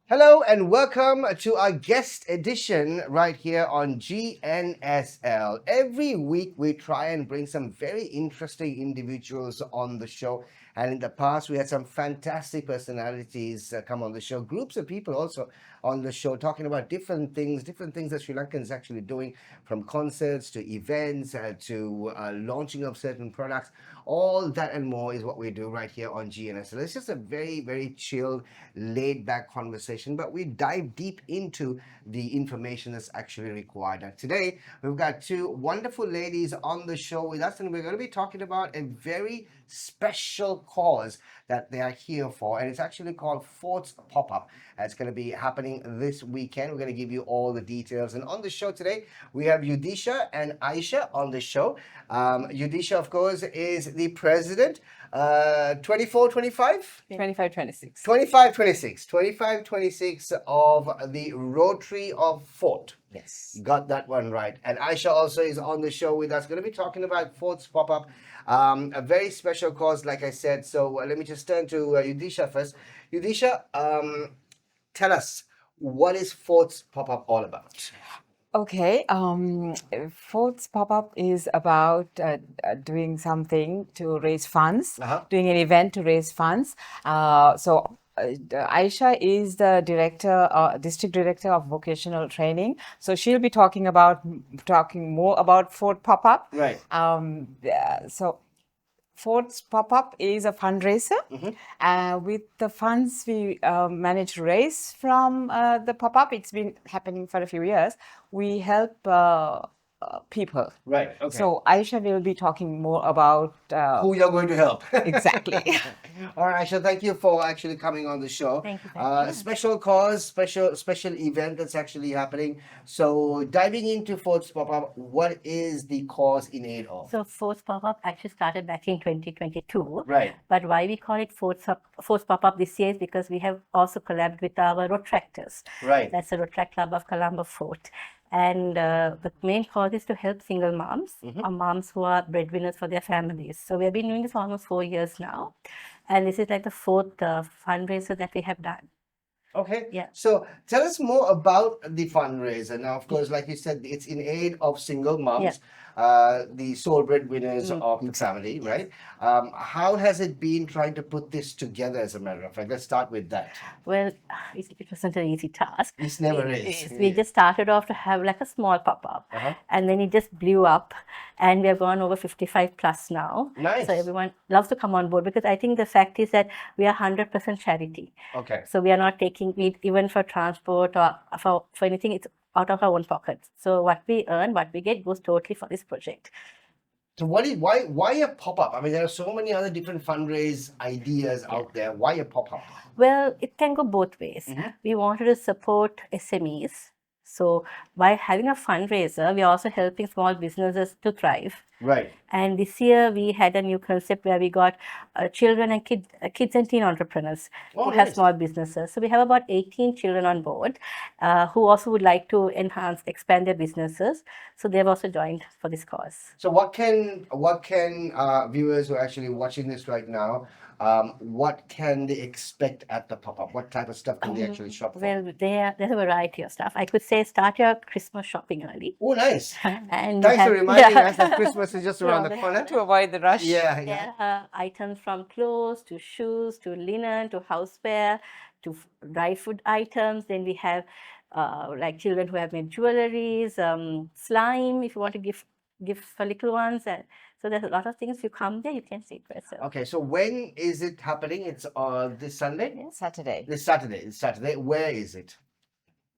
Hello and welcome to our guest edition right here on GNSL. Every week we try and bring some very interesting individuals on the show. And in the past, we had some fantastic personalities come on the show, groups of people also on the show talking about different things that Sri Lanka is actually doing, from concerts to events to launching of certain products. All that and more is what we do right here on GNSL. It's just a very, very chilled, laid back conversation, but we dive deep into the information that's actually required. And today, we've got two wonderful ladies on the show with us, and we're going to be talking about a very special cause that they are here for, and it's actually called Fort's Pop-Up. It's going to be happening this weekend. We're going to give you all the details. And on the show today, we have Yudeesha and Aysha on the show. Yudeesha, of course, is the president. 24, 25?
25, 26.
25, 26. 25, 26 of the Rotary of Fort.
Yes.
Got that one right. And Aysha also is on the show with us. Going to be talking about Fort's Pop-Up. A very special cause, like I said. So let me just turn to Yudeesha first. Yudeesha, tell us, what is Fort's Pop-Up all about?
Okay. Fort's pop-up is about doing something to raise funds, doing an event to raise funds. Aysha is the district director of vocational training. So she'll be talking more about Fort Pop-Up.
Right.
So Fort's Pop-Up is a fundraiser. With the funds we managed to raise from the pop-up, it's been happening for a few years. We help people.
Right. Okay.
So Aysha will be talking more about
who you're going to help.
Exactly.
All right, Aysha, thank you for actually coming on the show.
Thank you.
Special cause, special event that's actually happening. So diving into Fort's Pop-Up, what is the cause in aid of?
So Force Pop-Up actually started back in 2022.
Right.
But why we call it Force Pop-Up this year is because we have also collabed with our Rotractors.
Right.
That's the Rotary Club of Colombo Fort. And the main cause is to help single moms, or moms who are breadwinners for their families. So we have been doing this for almost 4 years now. And this is like the fourth fundraiser that we have done.
Okay.
Yeah.
So tell us more about the fundraiser. Now, of course, like you said, it's in aid of single moms, the sole breadwinners of the family, right? How has it been trying to put this together, as a matter of fact? Let's start with that.
Well, it wasn't an easy task.
This never is.
We just started off to have like a small pop-up, and then it just blew up, and we have gone over 55 plus now.
Nice.
So everyone loves to come on board, because I think the fact is that we are 100% charity.
Okay.
So we are not taking it even for transport or for anything. It's out of our own pockets. So what we earn, what we get, goes totally for this project.
So why a pop-up? I mean, there are so many other different fundraise ideas out there. Why a pop-up?
Well, it can go both ways. We wanted to support SMEs. So by having a fundraiser, we are also helping small businesses to thrive.
Right.
And this year we had a new concept where we got children and kids and teen entrepreneurs who have small businesses. So we have about 18 children on board who also would like to expand their businesses. So they've also joined for this cause.
So what can viewers who are actually watching this right now, what can they expect at the pop-up? What type of stuff can they actually shop for?
Well, there's a variety of stuff. I could say start your Christmas shopping early.
Oh, nice.
And
Thanks for reminding us that Christmas because it's just around the corner.
To avoid the rush.
Yeah, yeah.
There are items from clothes to shoes to linen to houseware to dry food items. Then we have like children who have made jewelries, slime if you want to give for little ones. So there's a lot of things. If you come there, you can see it for yourself.
Okay, so when is it happening? It's this Sunday?
Saturday.
This Saturday. This Saturday. Where is it?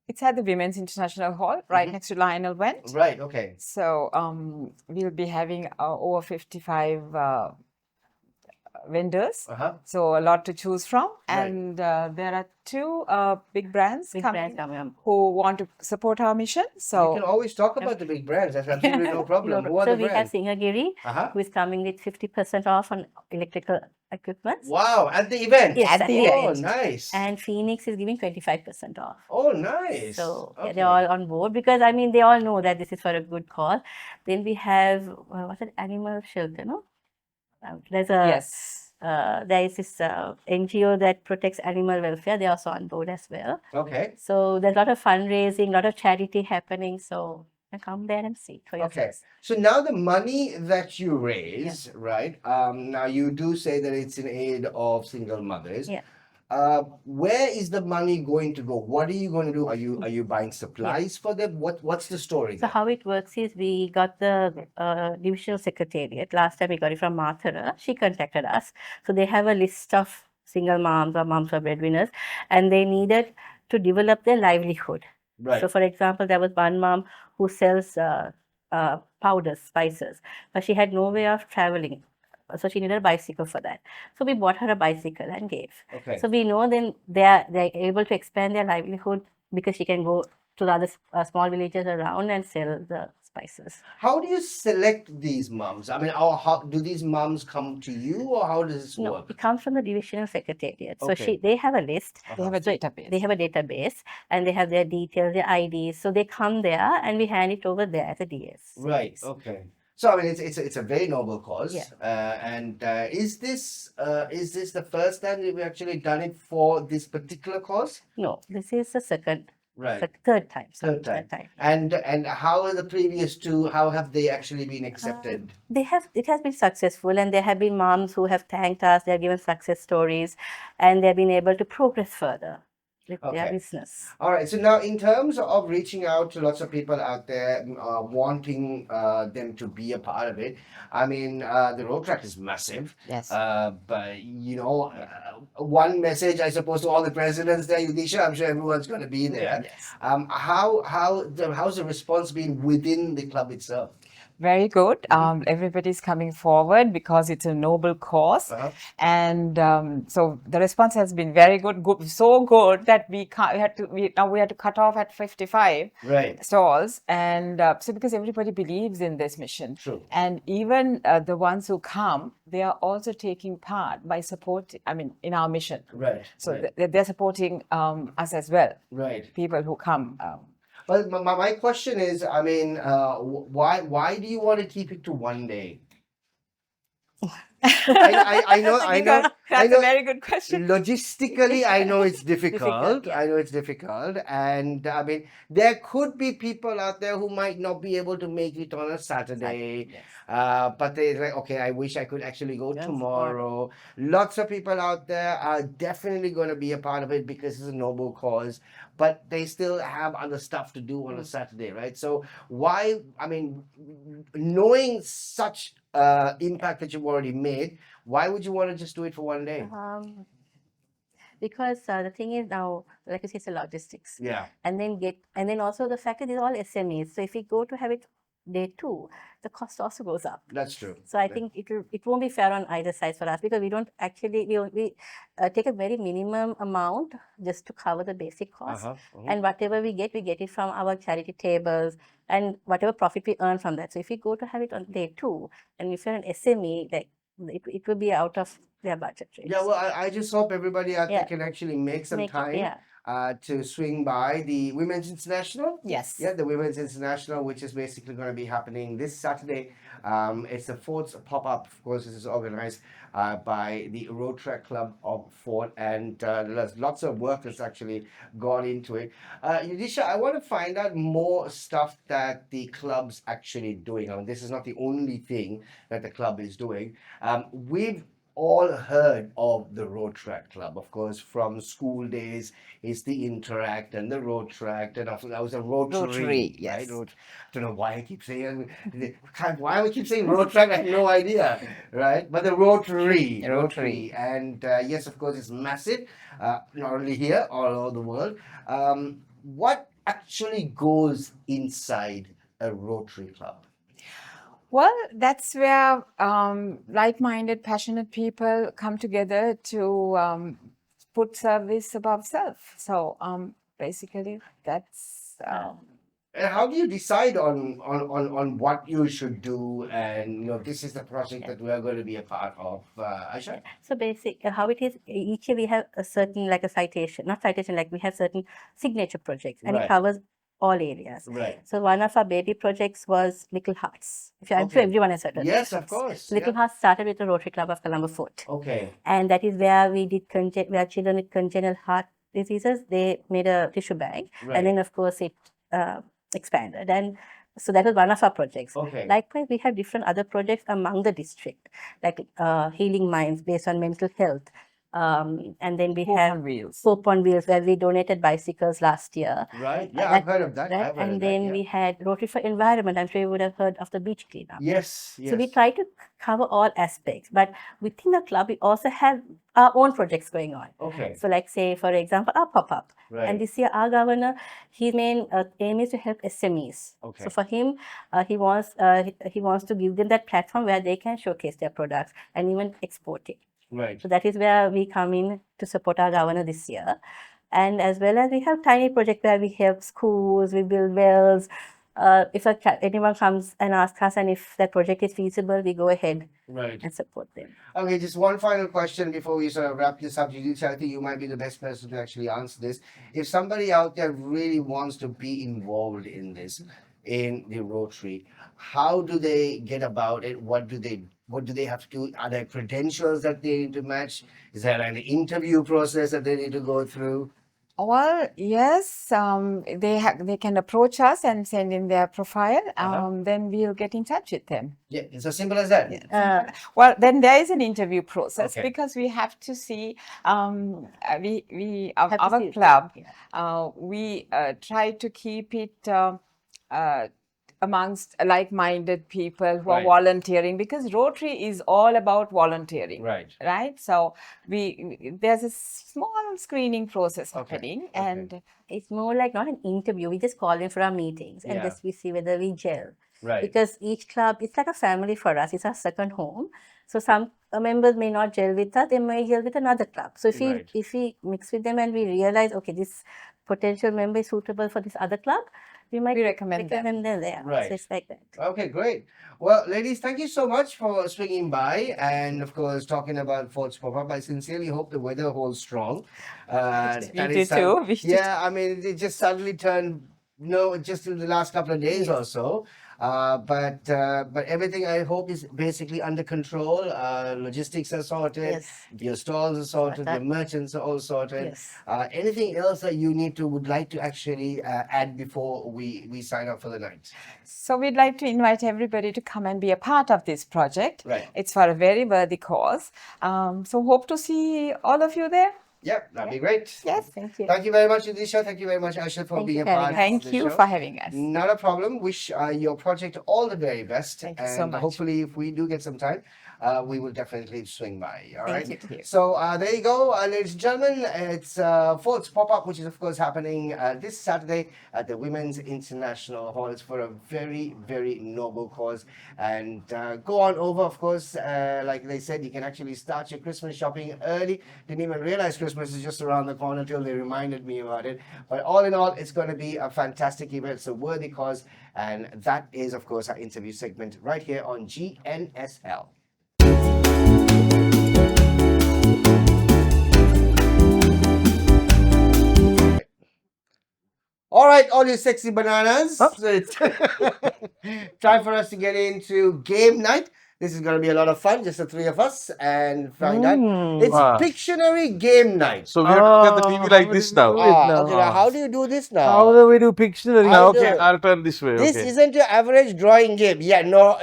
It's at the Women's International Hall, right next to Lionel Went.
Right, okay.
So we'll be having over 55 vendors. So a lot to choose from.
Right.
And there are two big brands
Big
coming
brands coming up.
who want to support our mission.
You
So
can always talk about the big brands. That's absolutely no problem. Who are
So
the
we have
brands?
Singagiri, who is coming with 50% off on electrical equipment.
Wow, at the event.
Yes,
at the
Oh,
event.
nice.
And Phoenix is giving 25% off.
Oh, nice.
So yeah,
Okay.
they're all on board because I mean they all know that this is for a good cause. Then we have what's it? Animal shelter, no? There's a
yes.
there is this NGO that protects animal welfare. They're also on board as well.
Okay.
So there's a lot of fundraising, a lot of charity happening. So you can come there and see for
Okay.
yourselves.
So now the money that you raise, right? Now you do say that it's in aid of single mothers.
Yeah.
Where is the money going to go? What are you going to do? Are you buying supplies for them? What's the story
So
there?
how it works is we got the divisional secretariat. Last time we got it from Mathura. She contacted us. So they have a list of single moms or moms or breadwinners, and they needed to develop their livelihood.
Right.
So for example, there was one mom who sells powders, spices, but she had no way of traveling. So she needed a bicycle for that. So we bought her a bicycle and gave.
Okay.
So we know then they're able to expand their livelihood because she can go to the other small villages around and sell the spices.
How do you select these moms? I mean, how do these moms come to you, or how does this
No,
work?
it comes from the divisional secretariat. So
Okay.
they have a list.
They have a
So
database.
They have a database and they have their details, their IDs. So they come there and we hand it over there at the DS.
Right. Okay. So I mean, it's a very noble cause.
Yeah.
And is this the first time that we've actually done it for this particular cause?
No, this is the
Right.
third time.
Third time. And how are the previous two? How have they actually been accepted?
It has been successful and there have been moms who have thanked us, they have given success stories and they've been able to progress further with their
Okay.
business.
All right. So now, in terms of reaching out to lots of people out there, wanting them to be a part of it, I mean, the road track is massive.
Yes.
But one message, I suppose, to all the presidents there, Yudeesha, I'm sure everyone's going to be there.
Yes.
How's the response been within the club itself?
Very good. Everybody's coming forward because it's a noble cause, and so the response has been very good. So good that we had to cut off at 55
Right.
stalls, and so because everybody believes in this mission,
True.
and even the ones who come, they are also taking part by support. I mean, in our mission,
Right.
so
right.
they're supporting us as well.
Right.
People who come.
But my question is, I mean, why do you want to keep it to one day? I know.
That's a very good question.
Logistically, I know it's difficult.
yeah.
I know it's difficult, and I mean, there could be people out there who might not be able to make it on a Saturday.
Yes.
But they're like, okay, I wish I could actually go tomorrow. Lots of people out there are definitely going to be a part of it because it's a noble cause, but they still have other stuff to do on a Saturday, right? So why, I mean, knowing such impact that you've already made, why would you want to just do it for one day?
Because the thing is now, like you say, it's a logistics.
Yeah.
And then also the fact that these are all SMEs. So if we go to have it day 2, the cost also goes up.
That's true.
So I think it won't be fair on either side for us because we don't actually we take a very minimum amount just to cover the basic cost, and whatever we get it from our charity tables and whatever profit we earn from that. So if we go to have it on day 2, and if you're an SME, like it will be out of their budget rates.
Yeah, well, I just hope everybody out there
Yeah.
can actually make some time.
Yeah.
to swing by the Women's International.
Yes.
Yeah, the Women's International, which is basically going to be happening this Saturday. It's the fourth pop-up. Of course, this is organized by the Rotary Club of Fort, and there's lots of work that's actually gone into it. Yudeesha, I want to find out more stuff that the club's actually doing. I mean, this is not the only thing that the club is doing. We've all heard of the Road Track Club, of course, from school days. It's the Interact and the Road Track, and after that was a Rotary,
yes.
right? Don't know why I keep saying why we keep saying Road Track. I have no idea, right? But the Rotary, and yes, of course, it's massive, not only here, all over the world. What actually goes inside a Rotary Club?
Well, that's where like-minded, passionate people come together to put service above self. So basically, that's.
And how do you decide on what you should do? And this is the project that we are going to be a part of, Aysha.
So how it is, each year we have a certain, like a citation, not citation, like we have certain signature projects, and
Right.
it covers all areas.
Right.
So one of our baby projects was Little Hearts. I'm sure
Okay.
everyone has heard of
Yes,
Little
of
Hearts.
course.
Little
Yeah.
Hearts started with the Rotary Club of Colombo Fort.
Okay.
And that is where we did where children with congenital heart diseases, they made a tissue bank.
Right.
And then, of course, it expanded. And so that was one of our projects.
Okay.
Likewise, we have different other projects among the district, like Healing Minds based on mental health. And then we
Hope
have
on Wheels.
Hope on Wheels, where we donated bicycles last year.
Right. Yeah,
And
I've heard of that.
Right?
I've heard
And
of
then
that, yeah.
we had Rotary for Environment. I'm sure you would have heard of the beach cleanup.
Yes. Yes.
So we try to cover all aspects, but within the club, we also have our own projects going on.
Okay.
So like say, for example, our pop-up.
Right.
And this year, our governor, his main aim is to help SMEs.
Okay.
So for him, he wants to give them that platform where they can showcase their products and even export it.
Right.
So that is where we come in to support our governor this year. And as well as we have tiny projects where we help schools, we build wells. If anyone comes and asks us, and if that project is feasible, we go ahead
Right.
and support them.
Okay, just one final question before we sort of wrap this up. Yudeesha, I think you might be the best person to actually answer this. If somebody out there really wants to be involved in this, in the Rotary, how do they get about it? What do they have to do? Are there credentials that they need to match? Is there an interview process that they need to go through?
Well, yes, they can approach us and send in their profile. Then we'll get in touch with them.
Yeah, it's as simple as that.
Well, then there is an interview process
Okay.
because we have to see. We
Have to
our
see it.
club.
Yeah.
We try to keep it amongst like-minded people who are
Right.
volunteering, because Rotary is all about volunteering.
Right.
Right. So there's a small screening process
Okay.
happening,
Okay.
and
It's more like not an interview. We just call in for our meetings and
Yeah.
just we see whether we gel.
Right.
Because each club, it's like a family for us. It's our second home. So some members may not gel with us. They may gel with another club. So
Right.
if we mix with them and we realize, okay, this potential member is suitable for this other club, we might
we recommend them.
them there.
Right.
So it's like that.
Okay, great. Well, ladies, thank you so much for swinging by and, of course, talking about Fort's pop-up. I sincerely hope the weather holds strong.
We
That
do
is
too. We do
Yeah, I mean, it just suddenly turned, just in the last couple of days or so. But everything, I hope, is basically under control. Logistics are sorted.
Yes.
Your stalls are sorted. Your
Sorted.
merchants are all sorted.
Yes.
Anything else that you would like to actually add before we sign up for the night?
So we'd like to invite everybody to come and be a part of this project.
Right.
It's for a very worthy cause. So hope to see all of you there.
Yep, that'd be great.
Yes.
Thank you.
Thank you very much, Yudeesha. Thank you very much, Aysha, for
Thank
being
you
a
for having
part
us.
of
Thank
the
you
show.
for having us.
Not a problem. Wish your project all the very best.
Thank
and
you so much.
hopefully, if we do get some time, we will definitely swing by. All right.
Thank you.
So there you go, ladies and gentlemen. It's Fort's pop-up, which is of course happening this Saturday at the Women's International Hall. It's for a very, very noble cause. And go on over, of course. Like they said, you can actually start your Christmas shopping early. Didn't even realize Christmas is just around the corner till they reminded me about it. But all in all, it's going to be a fantastic event. It's a worthy cause. And that is, of course, our interview segment right here on GNSL. all you sexy bananas.
Huh?
So it's time for us to get into game night. This is going to be a lot of fun, just the three of us, and find out. It's
Wow.
Pictionary game night.
So we have to look at the TV like this now.
Okay, now how do you do this now?
How do we do Pictionary?
How do
Okay,
it?
I'll turn this way.
This
Okay.
isn't your average drawing game. Yeah, no,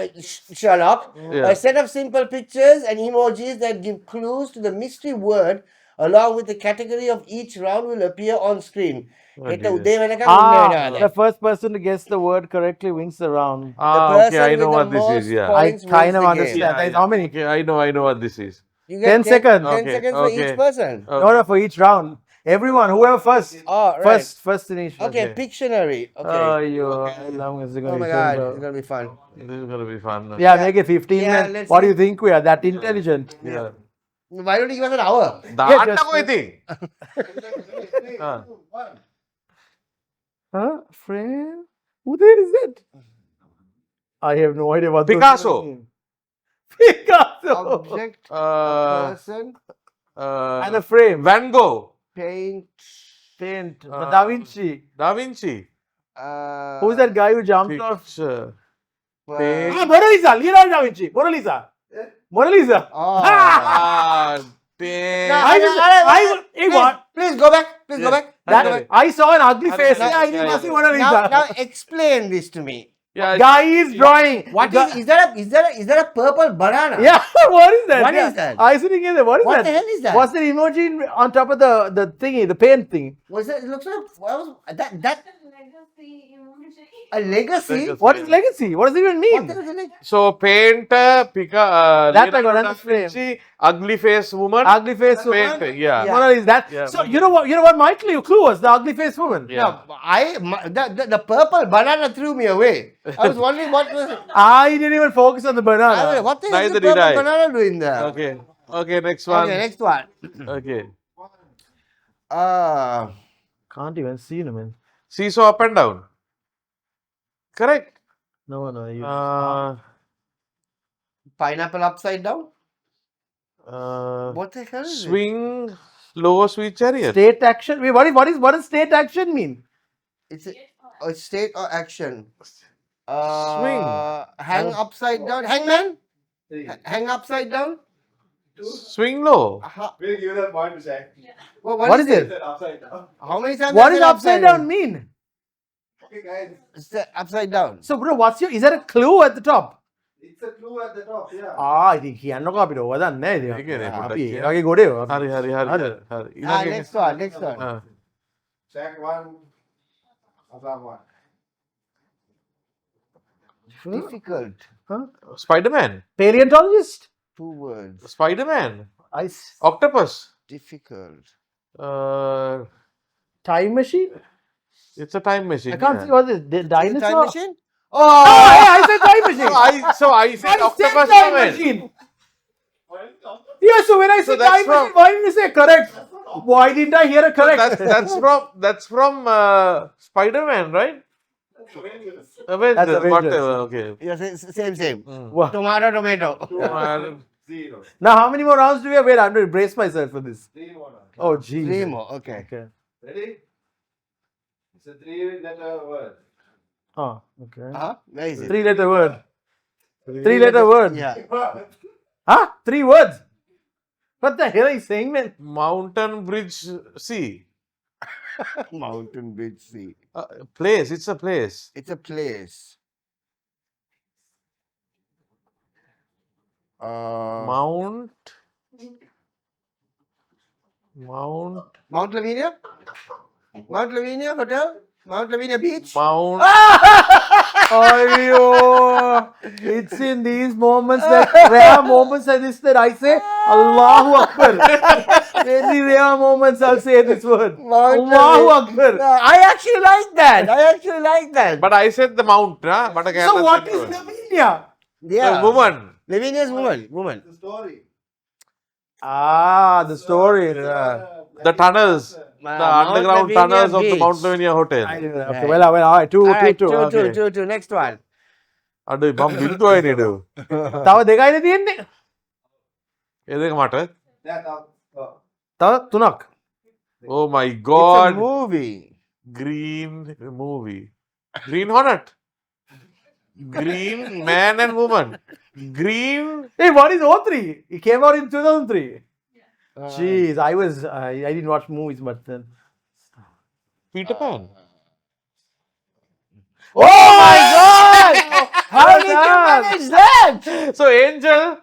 Sherlock.
Yeah.
A set of simple pictures and emojis that give clues to the mystery word along with the category of each round will appear on screen.
The first person to guess the word correctly wins the round.
Okay, I know what this is. Yeah.
I
points
kind
wins
of
the
understand.
game.
That is how many?
Okay, I know what this is.
You
10 seconds.
10
Okay,
seconds for
okay.
each person.
Okay.
No, no, for each round. Everyone, whoever first.
Oh, right.
First initial.
Okay, Pictionary. Okay.
How long is it going
Oh
to
my
be?
god, it's gonna be fun.
This is gonna be fun.
Yeah, make it 15
Yeah,
minutes.
let's
What do
see.
you think we are? That intelligent?
Yeah.
Why don't you give us an hour?
Daata
just-
koi thing.
Huh? Frame? Who the hell is that? I have no idea what those
Picasso.
words mean. Picasso.
Object,
Uh,
person,
And a frame.
Van Gogh.
paint.
Paint. Da Vinci.
Da Vinci.
Who's that guy who jumped off?
Picture.
Paint.
Mona Lisa. Leonardo da Vinci. Mona Lisa. Mona Lisa.
Oh.
Paint.
Hey, what?
Please go back. Please go back.
That, I saw an ugly face.
yeah,
I
yeah,
must see
yeah.
Mona Lisa.
Now explain this to me.
Yeah,
Guy is drawing.
What is that a purple banana?
Yeah, what is that?
What
Yeah.
is that?
I was sitting in there. What is
What
that?
the hell is that?
What's the emoji on top of the thingy, the paint thing?
Was that? It looks like what was that a legacy?
What is legacy? What does it even mean?
What is it?
So paint,
That I got
Leonardo
on
da
the frame.
Vinci, ugly face woman.
Ugly face woman.
Paint, yeah.
Mona Lisa. That.
Yeah,
So
Mona
you know what my clue was? The ugly face woman.
Yeah.
No, the purple banana threw me away. I was wondering what was.
I didn't even focus on the banana.
What the hell is the
Neither did
purple
I.
banana doing there?
Okay. Okay, next one.
Okay, next one.
Okay.
Can't even see him, man.
Seesaw up and down. Correct.
No. You.
Pineapple upside down.
Uh,
What the hell is it?
swing low sweet chariot.
State action. Wait, what does state action mean?
It's a state or action.
Swing.
Hang upside down. Hangman. Hang upside down.
Swing low.
We'll give that point to Shaq.
Well,
What is it?
Upside down.
How many times?
What
has
does
it
upside down mean?
Okay, guys.
It's upside down.
So, bro, is there a clue at the top?
It's a clue at the top, yeah.
I think he had no copy over that.
Okay,
Okay, go there.
Hari.
Next one.
Shaq 1, Azlan 1.
Difficult.
Spider-Man.
Paleontologist?
2 words.
Spider-Man.
Ice.
Octopus.
Difficult.
Time machine?
It's a time machine.
I can't see what is it. Dinosaur?
Time machine?
Oh, yeah, I said time machine.
So I said
I
octopus
said time
man.
machine. Yeah, so when I said
that's
time machine, why didn't you say correct? Why didn't I hear a correct?
That's from Spider-Man, right? Avengers.
That's Avengers.
Whatever. Okay.
Yes, same.
Wow.
Tomato.
0.
Now, how many more rounds do we have? Wait, I have to brace myself for this.
3 more.
Oh, geez.
3 more. Okay.
Ready? It's a 3-letter word.
Oh, okay.
Where is it?
3-letter word. 3-letter word.
Yeah.
Huh? 3 words. What the hell are you saying, man?
Mountain Bridge Sea.
Mountain Bridge Sea.
Place. It's a place.
It's a place.
Mount
Lavinia? Mount Lavinia Hotel? Mount Lavinia Beach?
Mount.
Oh, it's in these moments that rare moments like this that I say Allahu Akbar. Very rare moments I'll say this word. Allahu Akbar.
I actually like that.
But I said the mount, huh? But again,
So what is Lavinia?
Yeah.
woman?
Lavinia's woman.
The story.
Ah, the story.
The tunnels. The
Mount
underground
Lavinia
tunnels of the
Beach.
Mount Lavinia Hotel.
Okay, well, all right. Two.
Two. Next one.
Aduh, mom bintu aja nih do.
තව දෙකයිනේ තියෙන්නේ.
ඒ දෙක මට.
That
තව 3ක්.
Oh my
It's a
god.
movie.
Green movie. Green Hornet. Green man and woman. Green.
Hey, what is 03? It came out in 2003. Jeez, I didn't watch movies much then.
Peter Pan.
Oh my God! How did you
done.
manage that?
So Angel,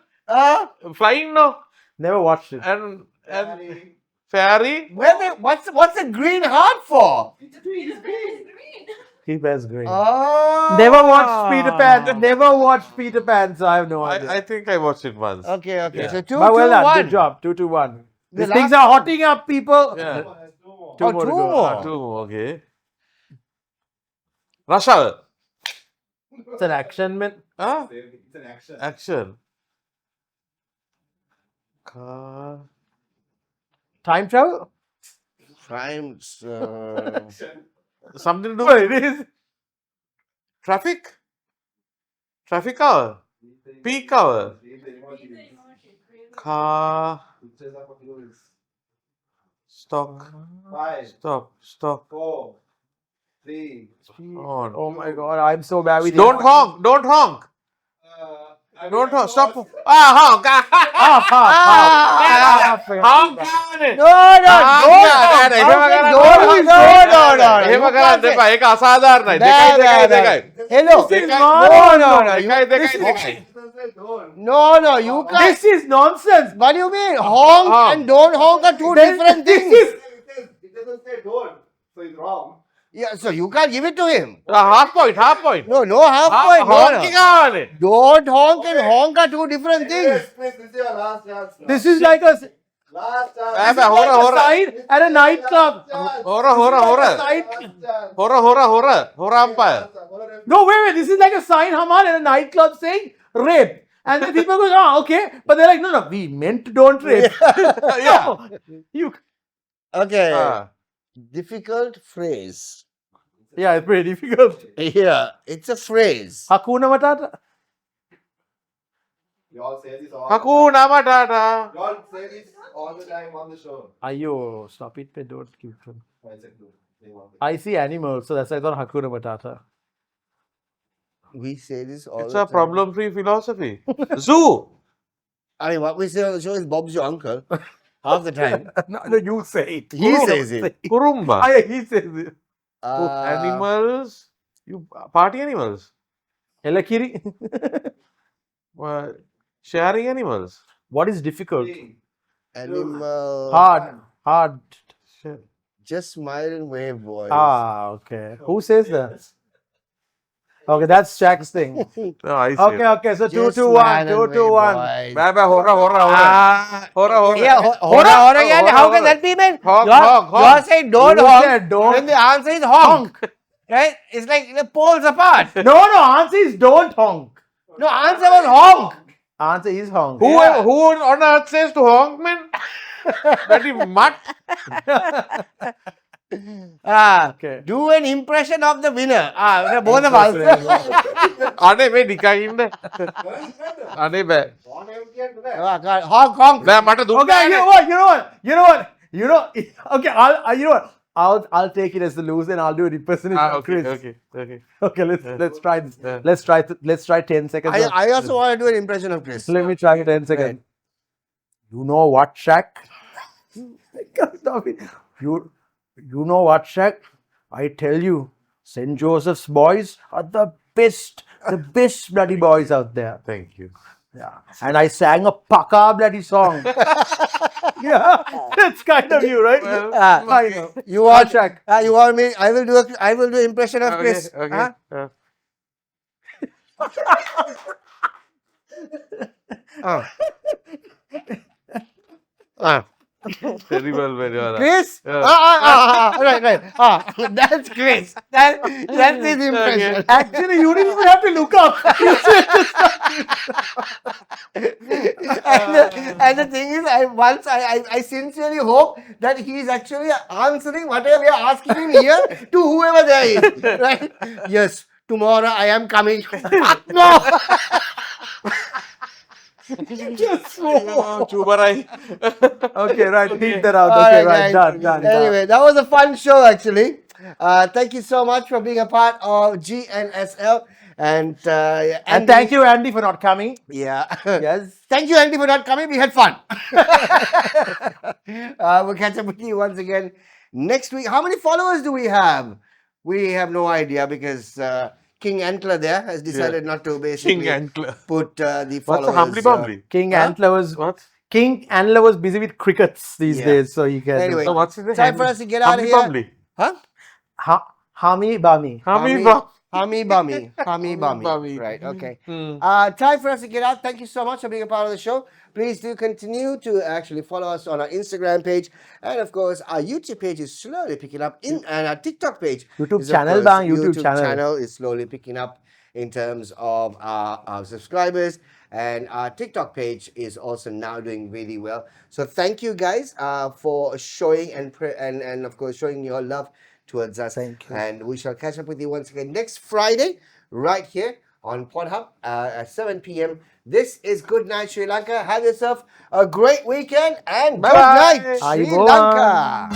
flying no,
Never watched it.
and fairy.
What's a green heart for?
He wears green.
Oh.
Never watched Peter Pan. Never watched Peter Pan, so I have no idea.
I think I watched it once.
Okay.
Yeah.
So 2
But well
2
done.
1.
Good job. 2-1.
The
These things
last-
are hotting up, people.
Yeah.
Oh,
more to
two
go.
more.
Two more, okay. Rush Hour.
It's an action, man.
Huh?
It's an action.
Action. Car.
Time travel?
Crimes.
Something to do
Well,
with
it is.
traffic. Traffic hour. Peak hour. Car. Stock.
5,
Stop.
4, 3.
On.
Oh my god, I'm so bad with
Don't honk. Don't honk. Don't honk. Stop. Honk.
Half.
Honk. එහෙම කරන්න එපා. ඒක අසාධාරණයි. දෙකයි.
Hello.
No.
දෙකයි.
No, you can't.
This is nonsense.
What do you mean? Honk
Honk.
and don't honk are two different things.
It doesn't say don't, so it's wrong.
Yeah, so you can't give it to him.
Half point.
No half point.
Honking ආනේ.
Don't honk and honk are two different things.
Please, this is your last chance.
This is like a
Last chance.
Abba, hora.
sign at a nightclub.
Hora. Hora umpire.
No, wait. This is like a sign, Hamal, at a nightclub saying rape. And then people go, oh, okay. But they're like, no, we meant don't rape.
Yeah.
You,
Okay.
Ah.
Difficult phrase.
yeah, it's pretty difficult.
Yeah, it's a phrase.
Hakuna Matata.
You all say this all.
Hakuna Matata.
You all say this all the time on the show.
Ayo, stop it, man. Don't keep it.
I said do. They want it.
I see animals, so that's why I thought Hakuna Matata.
We say this all
It's
the
a
time.
problem-free philosophy. Zoo.
I mean, what we say on the show is Bob's your uncle. Half the time.
No, you say it.
He says it.
Kurumba.
He says it.
Animals. You party animals.
Elakiri.
Sharing animals.
What is difficult?
Animal.
Hard.
Just smile and wave, boys.
Ah, okay. Who says that? Okay, that's Shaq's thing.
No, I see.
Okay. So
Just
2-1.
smile and wave,
2-1.
boys.
Baba, hora. Hora.
Yeah, hora again. How can that be, man?
Honk,
You are
honk.
saying don't
You
honk.
said don't.
Then the answer is honk. Right? It's like the poles apart.
No, answer is don't honk.
No, answer was honk.
Answer is honk.
Who on earth says to honk, man? That is mutt.
Okay.
Do an impression of the winner. Both of us.
අනේ මේ නිකන් ඉන්න. අනේ බෑ.
On empty and do that.
Honk.
බෑ මට දුන්න.
Okay, you know what? Okay, you know what? I'll take it as the loser and I'll do an impersonation of Chrys.
Okay.
Okay, let's try this.
Yeah.
Let's try 10 seconds.
I also want to do an impression of Chrys.
Let me try 10 seconds. You know what, Shaq? Stop it. You know what, Shaq? I tell you, St. Joseph's boys are the best bloody boys out there.
Thank you.
Yeah. And I sang a paka bloody song. Yeah, that's kind of you, right? I know.
You want
Shaq?
You want me? I will do impression of Chrys.
Okay.
Huh?
Terrible, very well.
Chrys?
Yeah.
Right. That's Chrys. That's his impression.
Actually, you didn't even have to look up.
And the thing is, I sincerely hope that he is actually answering whatever we are asking him here to whoever there is. Right? Yes, tomorrow I am coming. Fuck no!
Chubarai.
Okay, right. Beat that out.
All
Okay,
right,
right.
guys.
Done.
Anyway, that was a fun show actually. Thank you so much for being a part of GNSL. And
And thank you, Andy, for not coming.
Yeah.
Yes.
Thank you, Andy, for not coming. We had fun. We'll catch up with you once again next week. How many followers do we have? We have no idea because King Antler there has decided not to basically
King Antler.
put the
What's
followers.
a humbly bumbly?
King
Huh?
Antler was
What?
King Antler was busy with crickets these
Yeah.
days, so you can.
Anyway,
So what's the
time for us to get out of
Humbly
here.
bumbly.
Huh?
Hami Bami.
Humbly bum.
Hami Bami. Hami Bami.
Bami.
Right, okay.
Hmm.
Time for us to get out. Thank you so much for being a part of the show. Please do continue to actually follow us on our Instagram page. And of course, our YouTube page is slowly picking up. And our TikTok page.
YouTube
is, of
channel
course,
bang, YouTube channel.
is slowly picking up in terms of our subscribers. And our TikTok page is also now doing really well. So thank you guys for showing and of course showing your love towards us.
Thank you.
And we shall catch up with you once again next Friday, right here on PodHub at 7 p.m. This is Good Night Sri Lanka. Have yourself a great weekend and good
Bye-bye.
night Sri
Ayubowan.
Lanka.